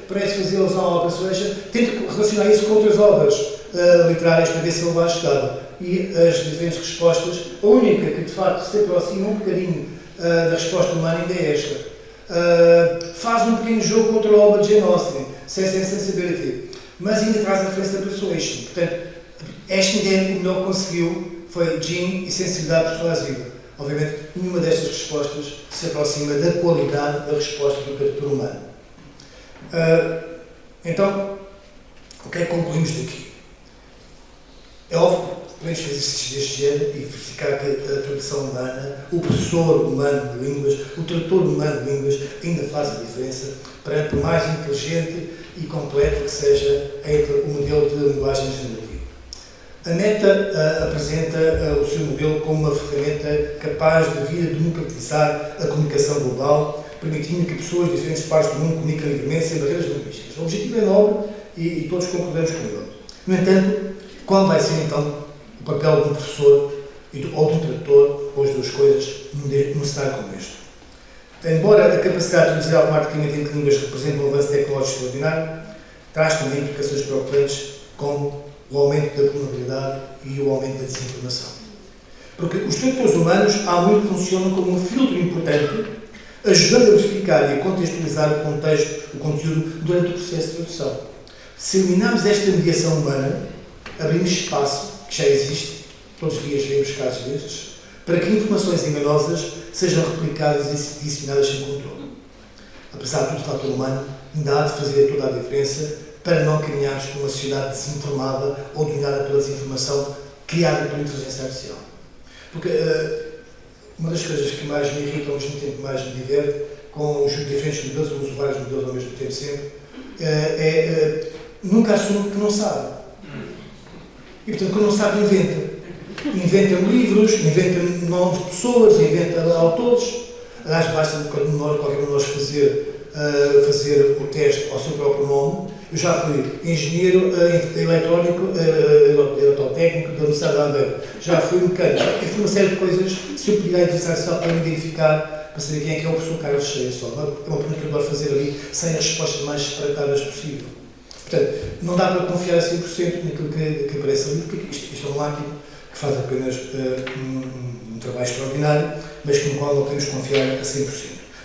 S2: parece fazer alusão à Persuasion, tento relacionar isso com outras obras literárias para ver se ele vai chegar. E as diferentes respostas, a única que de facto se aproxima um bocadinho da resposta humana ainda é esta. Faz um pequeno jogo contra a obra de Jane Austen, Sense and Sensibility, mas ainda traz a referência da Persuasion. Portanto, esta ideia que o melhor conseguiu foi Gene e sensibilidade persuasiva. Obviamente, nenhuma destas respostas se aproxima da qualidade da resposta do tradutor humano. Então, o que é que concluímos daqui? É óbvio que podemos fazer exercícios deste género e verificar que a tradução humana, o professor humano de línguas, o tradutor humano de línguas ainda faz a diferença, por mais inteligente e completa que seja entre o modelo de linguagem generativa. A Meta apresenta o seu modelo como uma ferramenta capaz de vir a democratizar a comunicação global, permitindo que pessoas de diferentes partes do mundo comuniquem livremente sem barreiras linguísticas. O objetivo é nobre e todos concordamos com ele. No entanto, qual vai ser então o papel de um professor ou de um tradutor, ou as duas coisas, num cenário como este? Embora a capacidade de traduzir automaticamente entre línguas represente um avanço tecnológico extraordinário, traz também implicações preocupantes como o aumento da vulnerabilidade e o aumento da desinformação. Porque os tradutores humanos há muito funcionam como um filtro importante, ajudando a verificar e a contextualizar o contexto, o conteúdo durante o processo de tradução. Se eliminarmos esta mediação humana, abrimos espaço, que já existe, todos os dias vemos casos destes, para que informações enganosas sejam replicadas e disseminadas sem controle. Apesar de tudo, o fator humano ainda há de fazer toda a diferença para não caminharmos para uma sociedade desinformada ou dominada pela desinformação criada pela inteligência artificial. Porque uma das coisas que mais me irrita, ao mesmo tempo que mais me diverte, com os diferentes modelos, eu uso vários modelos ao mesmo tempo sempre, nunca assume que não sabe. E, portanto, quando não sabe, inventa. Inventa livros, inventa nomes de pessoas, inventa autores. Aliás, basta qualquer um de nós fazer o teste ao seu próprio nome. Eu já fui engenheiro eletrónico, eletrotécnico da Universidade de Aveiro. Já fui mecânico. E fui uma série de coisas, se eu pedir à inteligência artificial para me identificar, para saber quem é que é o professor Carlos Cheia só. É uma pergunta que eu adoro fazer ali, sem as respostas mais disparatadas possível. Portanto, não dá para confiar a 100% naquilo que aparece ali, porque isto é um máquina que faz apenas um trabalho extraordinário, mas no qual não podemos confiar a 100%.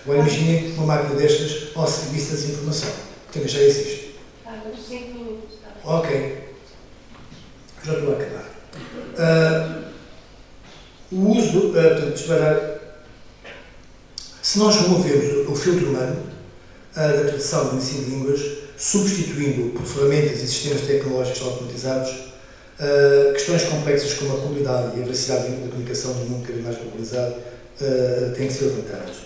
S2: Agora imaginem uma máquina destas ao serviço da desinformação, que também já existe.
S1: Carlos, 5 minutos.
S2: Ok. Já estou a acabar. O uso, portanto, se nós removemos o filtro humano da tradução do ensino de línguas, substituindo por ferramentas e sistemas tecnológicos automatizados, questões complexas como a qualidade e a veracidade da comunicação no mundo cada vez mais globalizado têm que ser levantadas.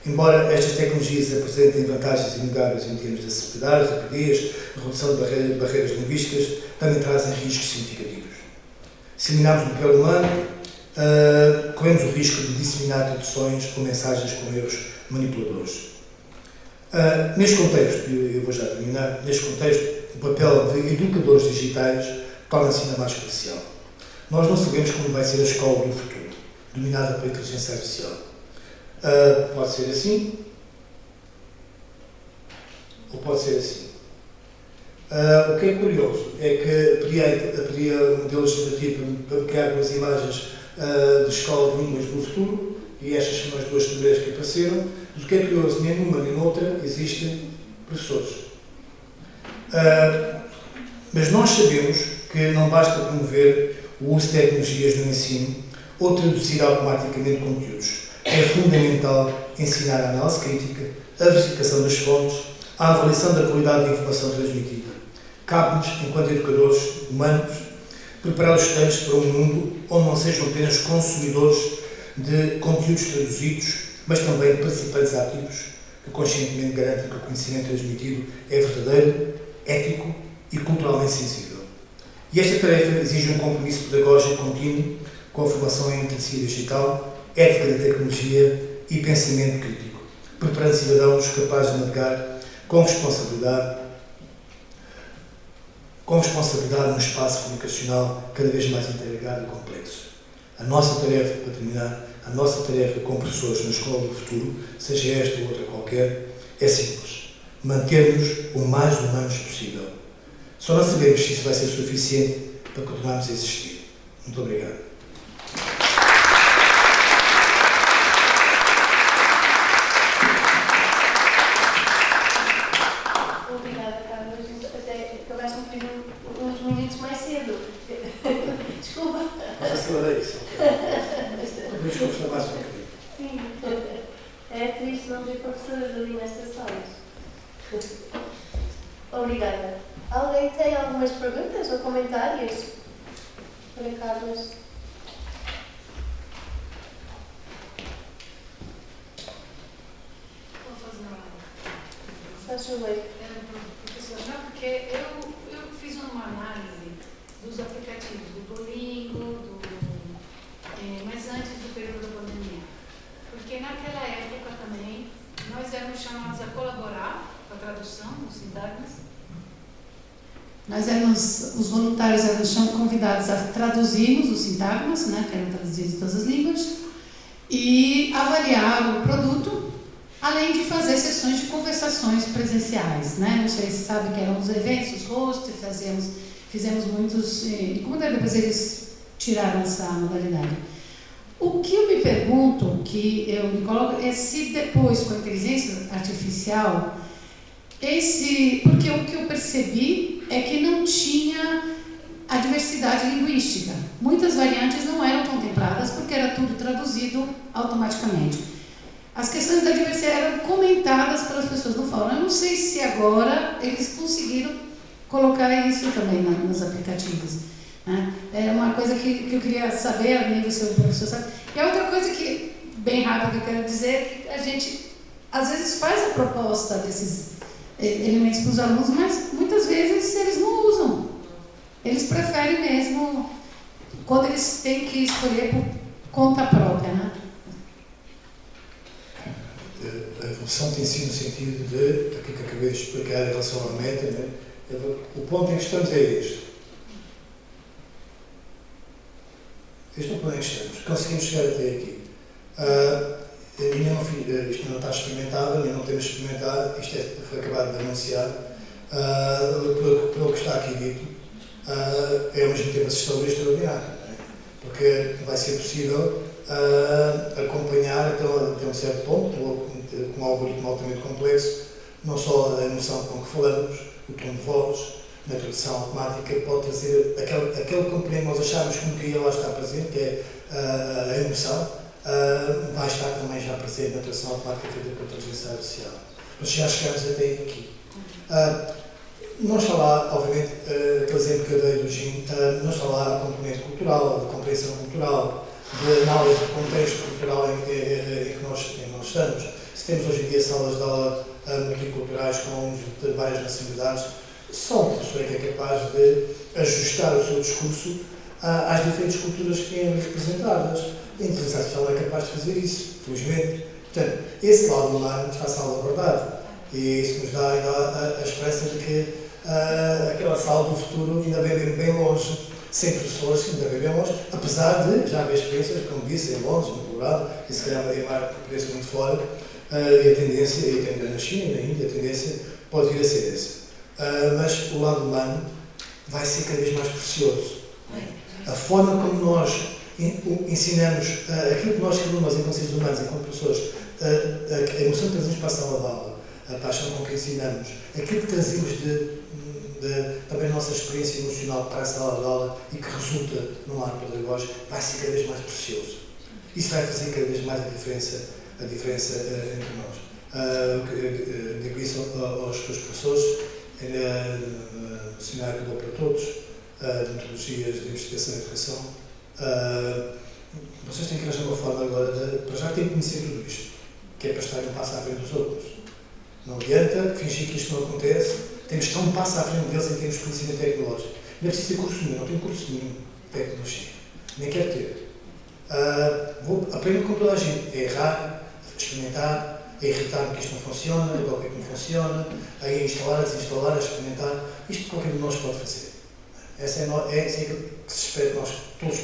S2: Embora estas tecnologias apresentem vantagens inegáveis em termos de acessibilidade, rapidez, redução de barreiras linguísticas, também trazem riscos significativos. Se eliminarmos o papel humano, corremos o risco de disseminar traduções ou mensagens com erros manipuladores. Neste contexto, eu vou já terminar, neste contexto, o papel de educadores digitais torna-se ainda mais crucial. Nós não sabemos como vai ser a escola do futuro, dominada pela inteligência artificial. Pode ser assim, ou pode ser assim. O que é curioso é que pedia um modelo generativo para criar umas imagens de escola de línguas do futuro, e estas são as duas primeiras que apareceram. Mas o que é curioso, nem numa nem noutra existem professores. Mas nós sabemos que não basta promover o uso de tecnologias no ensino ou traduzir automaticamente conteúdos. É fundamental ensinar a análise crítica, a verificação das fontes, a avaliação da qualidade da informação transmitida. Cabe-nos, enquanto educadores humanos, preparar os estudantes para um mundo onde não sejam apenas consumidores de conteúdos traduzidos, mas também participantes ativos, que conscientemente garantem que o conhecimento transmitido é verdadeiro, ético e culturalmente sensível. E esta tarefa exige um compromisso pedagógico contínuo com a formação em literacia digital, ética da tecnologia e pensamento crítico, preparando cidadãos capazes de navegar com responsabilidade num espaço comunicacional cada vez mais interligado e complexo. A nossa tarefa, para terminar, a nossa tarefa como professores na escola do futuro, seja esta ou outra qualquer, é simples. Manter-nos o mais humanos possível. Só não sabemos se isso vai ser suficiente para continuarmos a existir. Muito obrigado.
S1: Obrigada, Carlos. Até acabaste um bocadinho uns minutos mais cedo. Desculpa.
S2: Mas acelerei isso. Podemos conversar mais um bocadinho.
S1: Sim. É triste não ver professoras ali nestas salas. Obrigada. Alguém tem algumas perguntas ou comentários para Carlos?
S3: Vou fazer uma.
S1: Faz favor.
S3: Professor Não, porque eu fiz uma análise dos aplicativos do Duolingo, mas antes do período da pandemia. Porque naquela época também nós éramos chamados a colaborar com a tradução dos sintagmas.
S4: Os voluntários eram convidados a traduzirmos os sintagmas, né, que eram traduzidos em todas as línguas, e avaliar o produto, além de fazer sessões de conversações presenciais, né? Não sei se sabe que eram os eventos, os hosts, fizemos muitos, e como depois eles tiraram essa modalidade. O que eu me pergunto, que eu me coloco, é se depois, com a inteligência artificial, porque o que eu percebi é que não tinha a diversidade linguística. Muitas variantes não eram contempladas porque era tudo traduzido automaticamente. As questões da diversidade eram comentadas pelas pessoas no fórum. Eu não sei se agora eles conseguiram colocar isso também nos aplicativos, né? É uma coisa que eu queria saber, a nível seu professor sabe. E a outra coisa que, bem rápido, que eu quero dizer é que a gente, às vezes, faz a proposta desses elementos para os alunos, mas muitas vezes eles não usam. Eles preferem mesmo, quando eles têm que escolher por conta própria, né?
S2: A evolução tem sido no sentido de, aquilo que acabei de explicar em relação à meta, né? O ponto em que estamos é este. Este é o ponto em que estamos. Conseguimos chegar até aqui. Isto não está experimentado, ainda não temos experimentado, isto foi acabado de anunciar. Pelo que está aqui dito, é ao mesmo tempo assustador e extraordinário, não é? Porque vai ser possível acompanhar até um certo ponto, com um algoritmo altamente complexo, não só a emoção com que falamos, o tom de voz, na tradução automática, pode trazer aquele componente que nós achávamos que nunca ia lá estar presente, que é a emoção, vai estar também já presente na tradução automática feita pela inteligência artificial. Mas já chegamos até aqui. Não está lá, obviamente, aquele exemplo que eu dei do GIM, não está lá a componente cultural, de compreensão cultural, de análise do contexto cultural em que nós estamos. Se temos hoje em dia salas de aula multiculturais com de várias nacionalidades, só um professor é que é capaz de ajustar o seu discurso às diferentes culturas que têm representadas. A inteligência artificial é capaz de fazer isso, felizmente. Portanto, esse lado humano está salvaguardado. E isso nos dá ainda a esperança de que aquela sala do futuro ainda vem bem longe, sem professores, ainda vem bem longe, apesar de já haver experiências, como disse, em Londres, no Colorado, e se calhar em preço muito fora, e a tendência, e também na China e na Índia, a tendência pode vir a ser essa. Mas o lado humano vai ser cada vez mais precioso. A forma como nós ensinamos, aquilo que nós queremos enquanto seres humanos, enquanto professores, a emoção que trazemos para a sala de aula, a paixão com que ensinamos, aquilo que trazemos também a nossa experiência emocional para a sala de aula e que resulta num ato pedagógico, vai ser cada vez mais precioso. Isso vai fazer cada vez mais a diferença entre nós. Digo isso aos professores, no seminário que dou para todos, de metodologias de investigação e educação. Vocês têm que arranjar uma forma agora para já têm que conhecer tudo isto, que é para estar um passo à frente dos outros. Não adianta fingir que isto não acontece, temos que estar um passo à frente deles em termos de conhecimento tecnológico. Não é preciso ter curso nenhum, não tenho curso nenhum de tecnologia, nem quero ter. Aprendo com toda a gente, é errar, experimentar, é irritar-me que isto não funciona, é qualquer que não funciona, a instalar, a desinstalar, a experimentar, isto qualquer um de nós pode fazer. Essa é aquilo que se espera que nós todos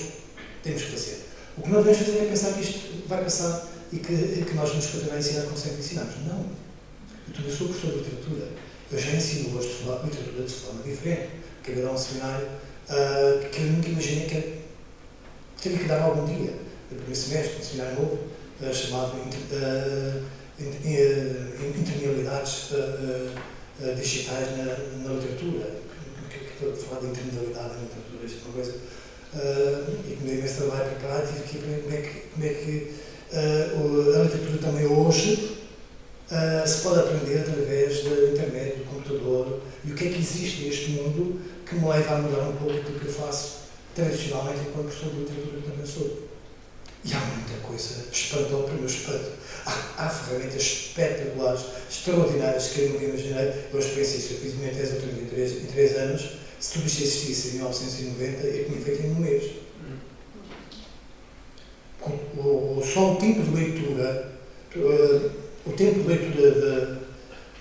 S2: temos que fazer. O que não devemos fazer é pensar que isto vai passar e que nós vamos continuar a ensinar como sempre ensinamos. Não. Eu sou professor de literatura. Eu já ensino hoje literatura de forma diferente. Acabei de dar um seminário que eu nunca imaginei que teria que dar algum dia. No primeiro semestre, um seminário novo, chamado Intermodalidades Digitais na Literatura. Estou a falar de intermodalidade na literatura, isto é uma coisa. E que me dei imenso trabalho preparado e tive que ver como é que a literatura também hoje se pode aprender através da internet, do computador, e o que é que existe neste mundo que me leva a mudar um pouco aquilo que eu faço tradicionalmente enquanto professor de literatura que também sou. E há muita coisa espantosa para o meu espanto. Há ferramentas espetaculares, extraordinárias, que eu nunca imaginei. Eu experiência isso. Eu fiz a minha tese em 3 anos. Se tudo isto existisse em 1990, eu tinha feito em um mês. Só o tempo de leitura,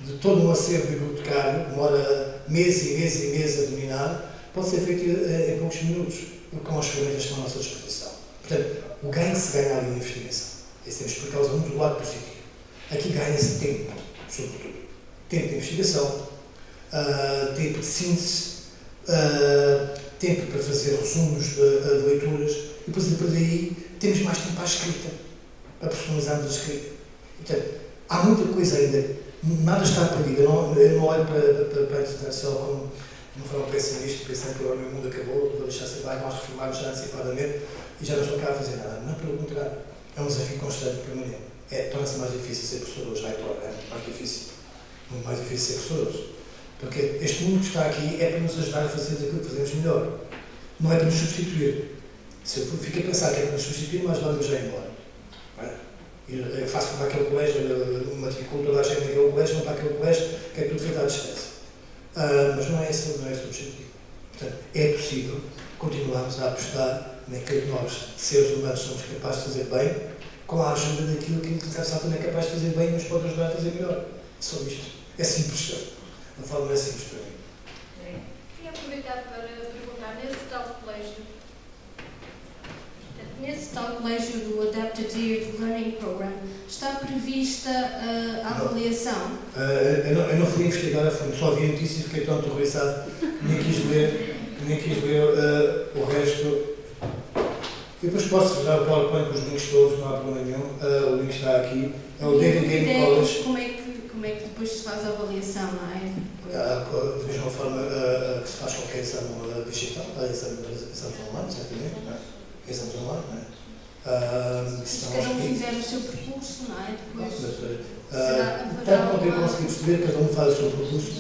S2: de todo um acervo bibliotecário, demora meses e meses e meses a dominar, pode ser feito em poucos minutos, com as ferramentas que estão à nossa disposição. Portanto, o ganho se ganha ali na investigação. Esse temos por causa muito do lado positivo. Aqui ganha-se tempo, sobretudo. Tempo de investigação, tempo de síntese, tempo para fazer resumos de leituras, e depois daí temos mais tempo para a escrita, para personalizarmos a escrita. Portanto, há muita coisa ainda, nada está perdido. Eu não olho para a inteligência artificial como uma forma pessimista, pensando que agora o meu mundo acabou, vou deixar ser mais reformados já antecipadamente e já não estou cá a fazer nada. Não, pelo contrário. É um desafio constante e permanente. Torna-se mais difícil ser professor hoje, muito mais difícil ser professor hoje. Porque este mundo que está aqui é para nos ajudar a fazer aquilo que fazemos melhor. Não é para nos substituir. Se eu fico a pensar que é para nos substituir, mais vale eu já ir embora. Eu faço para aquele colégio, matriculo toda a gente naquele colégio, não para aquele colégio, que é tudo feito à distância. Mas não é esse o objetivo. Portanto, é possível continuarmos a apostar naquilo que nós, seres humanos, somos capazes de fazer bem, com a ajuda daquilo que a inteligência artificial também é capaz de fazer bem e nos pode ajudar a fazer melhor. Só isto. É simples. A forma é simples para mim.
S5: Queria aproveitar para perguntar, nesse tal colégio do Adaptive Learning Program, está prevista a avaliação?
S2: Eu não fui investigar a fundo, só vi a notícia e fiquei tão aterrorizado que nem quis ler o resto. Eu depois posso dar o PowerPoint com os links todos, não há problema nenhum. O link está aqui. É o David Game College.
S5: Como é que depois se faz a avaliação, não é?
S2: Da mesma forma que se faz qualquer exame digital, exame online, certamente, não é? Exames online, não é?
S5: Se cada um fizer o seu percurso, não é? Depois
S2: tanto quanto eu consegui perceber, cada um faz o seu percurso,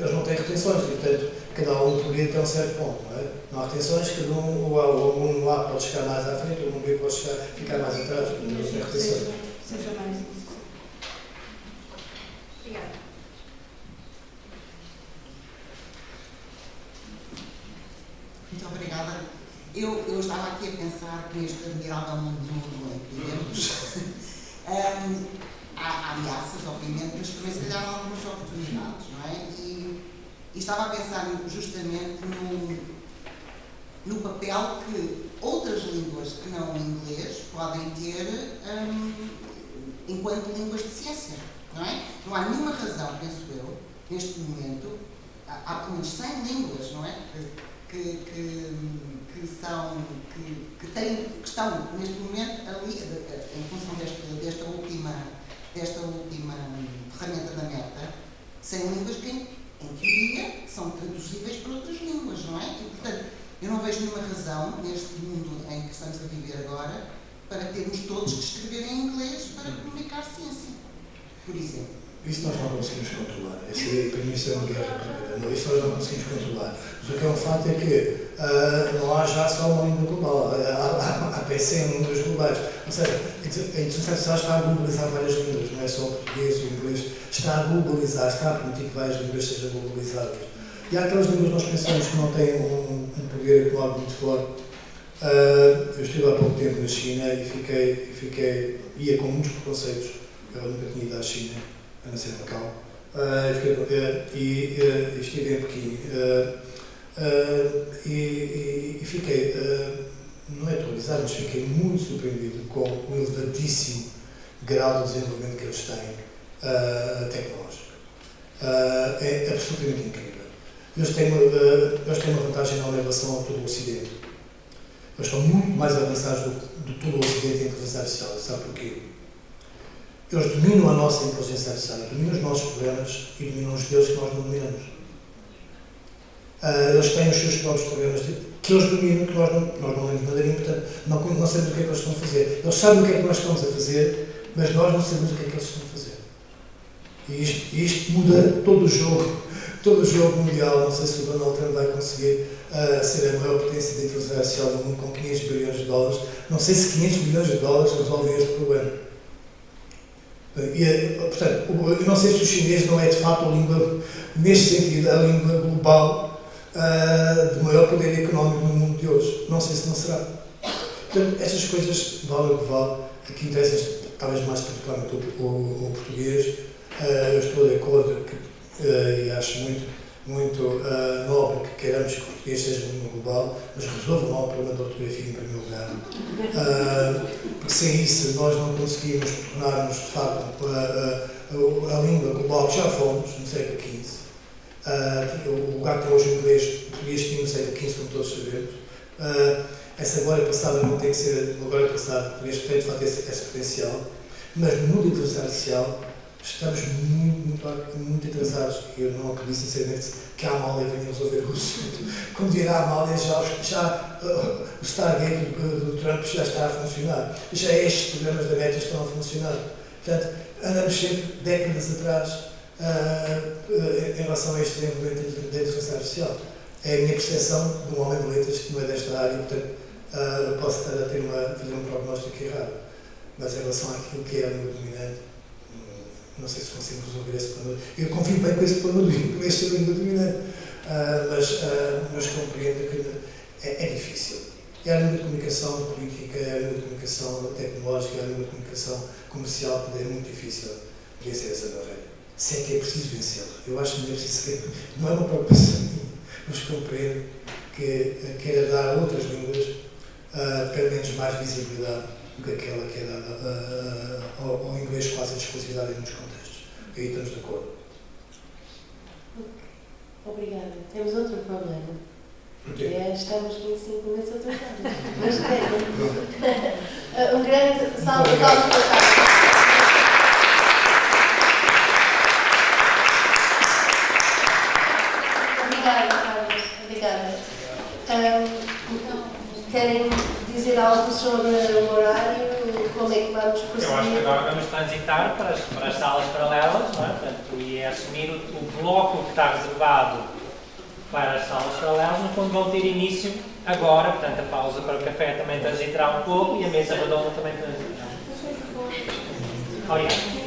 S2: eles não têm retenções, e portanto, cada um poderia ter um certo ponto, não é? Não há retenções, cada um, o aluno A pode chegar mais à frente, o aluno B pode ficar mais atrás, não tem retenções.
S5: Seja mais isso. Obrigada.
S6: Muito obrigada. Eu estava aqui a pensar que neste admirável mundo em que vivemos há ameaças, obviamente, mas também se calhar há algumas oportunidades, não é? E estava a pensar justamente no papel que outras línguas que não o inglês podem ter enquanto línguas de ciência, não é? Não há nenhuma razão, penso eu, neste momento, há pelo menos 100 línguas, não é? Que estão neste momento ali, em função desta última ferramenta da Meta, 100 línguas que, em teoria, são traduzíveis para outras línguas, não é? E, portanto, eu não vejo nenhuma razão neste mundo em que estamos a viver agora para termos todos que escrever em inglês para comunicar ciência, por exemplo.
S2: Isso nós não conseguimos controlar. Para mim, isso é uma guerra perdida. Isso nós não conseguimos controlar. Mas o que é um fato é que não há já só uma língua global. Há PC em línguas globais. Ou seja, a inteligência artificial está a globalizar várias línguas, não é só o português ou o inglês. Está a globalizar, está a permitir que várias línguas sejam globalizadas. E há aquelas línguas que nós pensamos que não têm um poder económico muito forte. Eu estive há pouco tempo na China e ia com muitos preconceitos. Eu nunca tinha ido à China, a nascer em Macau, e estive em Pequim e fiquei, não é atualizado, mas fiquei muito surpreendido com o elevadíssimo grau de desenvolvimento que eles têm tecnológico. É absolutamente incrível. Eles têm uma vantagem enorme em relação a todo o Ocidente. Eles estão muito mais avançados do que todo o Ocidente em inteligência artificial. Sabe porquê? Eles dominam a nossa inteligência artificial, dominam os nossos problemas e dominam os deles que nós não dominamos. Eles têm os seus próprios problemas que eles dominam, que nós não lemos mandarim, portanto não sabemos o que é que eles estão a fazer. Eles sabem o que é que nós estamos a fazer, mas nós não sabemos o que é que eles estão a fazer. E isto muda todo o jogo mundial. Não sei se o Donald Trump vai conseguir ser a maior potência de inteligência artificial do mundo com 500 bilhões de dólares. Não sei se 500 bilhões de dólares resolvem este problema. Portanto, eu não sei se o chinês não é de facto a língua, neste sentido, a língua global de maior poder económico no mundo de hoje. Não sei se não será. Portanto, estas coisas valem o que vale. Aqui interessa talvez mais particularmente o português. Eu estou de acordo e acho muito nobre que queiramos que o português seja uma língua global, mas resolva lá o problema da ortografia em primeiro lugar. Porque sem isso nós não conseguimos tornar-nos de facto a língua global que já fomos no século XV. O lugar que tem hoje o inglês, o português tinha no século XV, como todos sabemos. Essa glória passada não tem que ser a glória passada, o português tem de facto esse potencial, mas no mundo inteligência artificial estamos muito atrasados. Eu não acredito sinceramente que a Amália venha resolver o assunto. Quando vier a Amália, já o Stargate do Trump já está a funcionar. Já estes programas da Meta estão a funcionar. Portanto, andamos sempre décadas atrás em relação a este desenvolvimento da inteligência artificial. É a minha percepção de um homem de letras que não é desta área, portanto, posso estar a fazer um prognóstico errado. Mas em relação àquilo que é a língua dominante, não sei se consigo resolver esse problema. Eu confio bem com esse problema do inglês ser a língua dominante, mas compreendo que é difícil. É a língua de comunicação política, é a língua de comunicação tecnológica, é a língua de comunicação comercial, que é muito difícil vencer essa barreira. Se é que é preciso vencê-la. Eu acho que não é preciso ser, não é uma preocupação minha, mas compreendo que queira dar a outras línguas pelo menos mais visibilidade do que aquela que é dada ao inglês quase em exclusividade em muitos contextos. E aí estamos de acordo.
S1: Obrigada. Temos outro problema. Estamos 25 minutos atrasados. Mas um grande salve de palmas para cá. Obrigada, Carlos. Obrigada. Querem dizer algo sobre o horário? Como é que vamos prosseguir?
S7: Eu acho que agora vamos transitar para as salas paralelas, não é? Portanto, e assumir o bloco que está reservado para as salas paralelas, no fundo vão ter início agora, portanto a pausa para o café também transitará um pouco e a mesa redonda também transitará. Obrigado.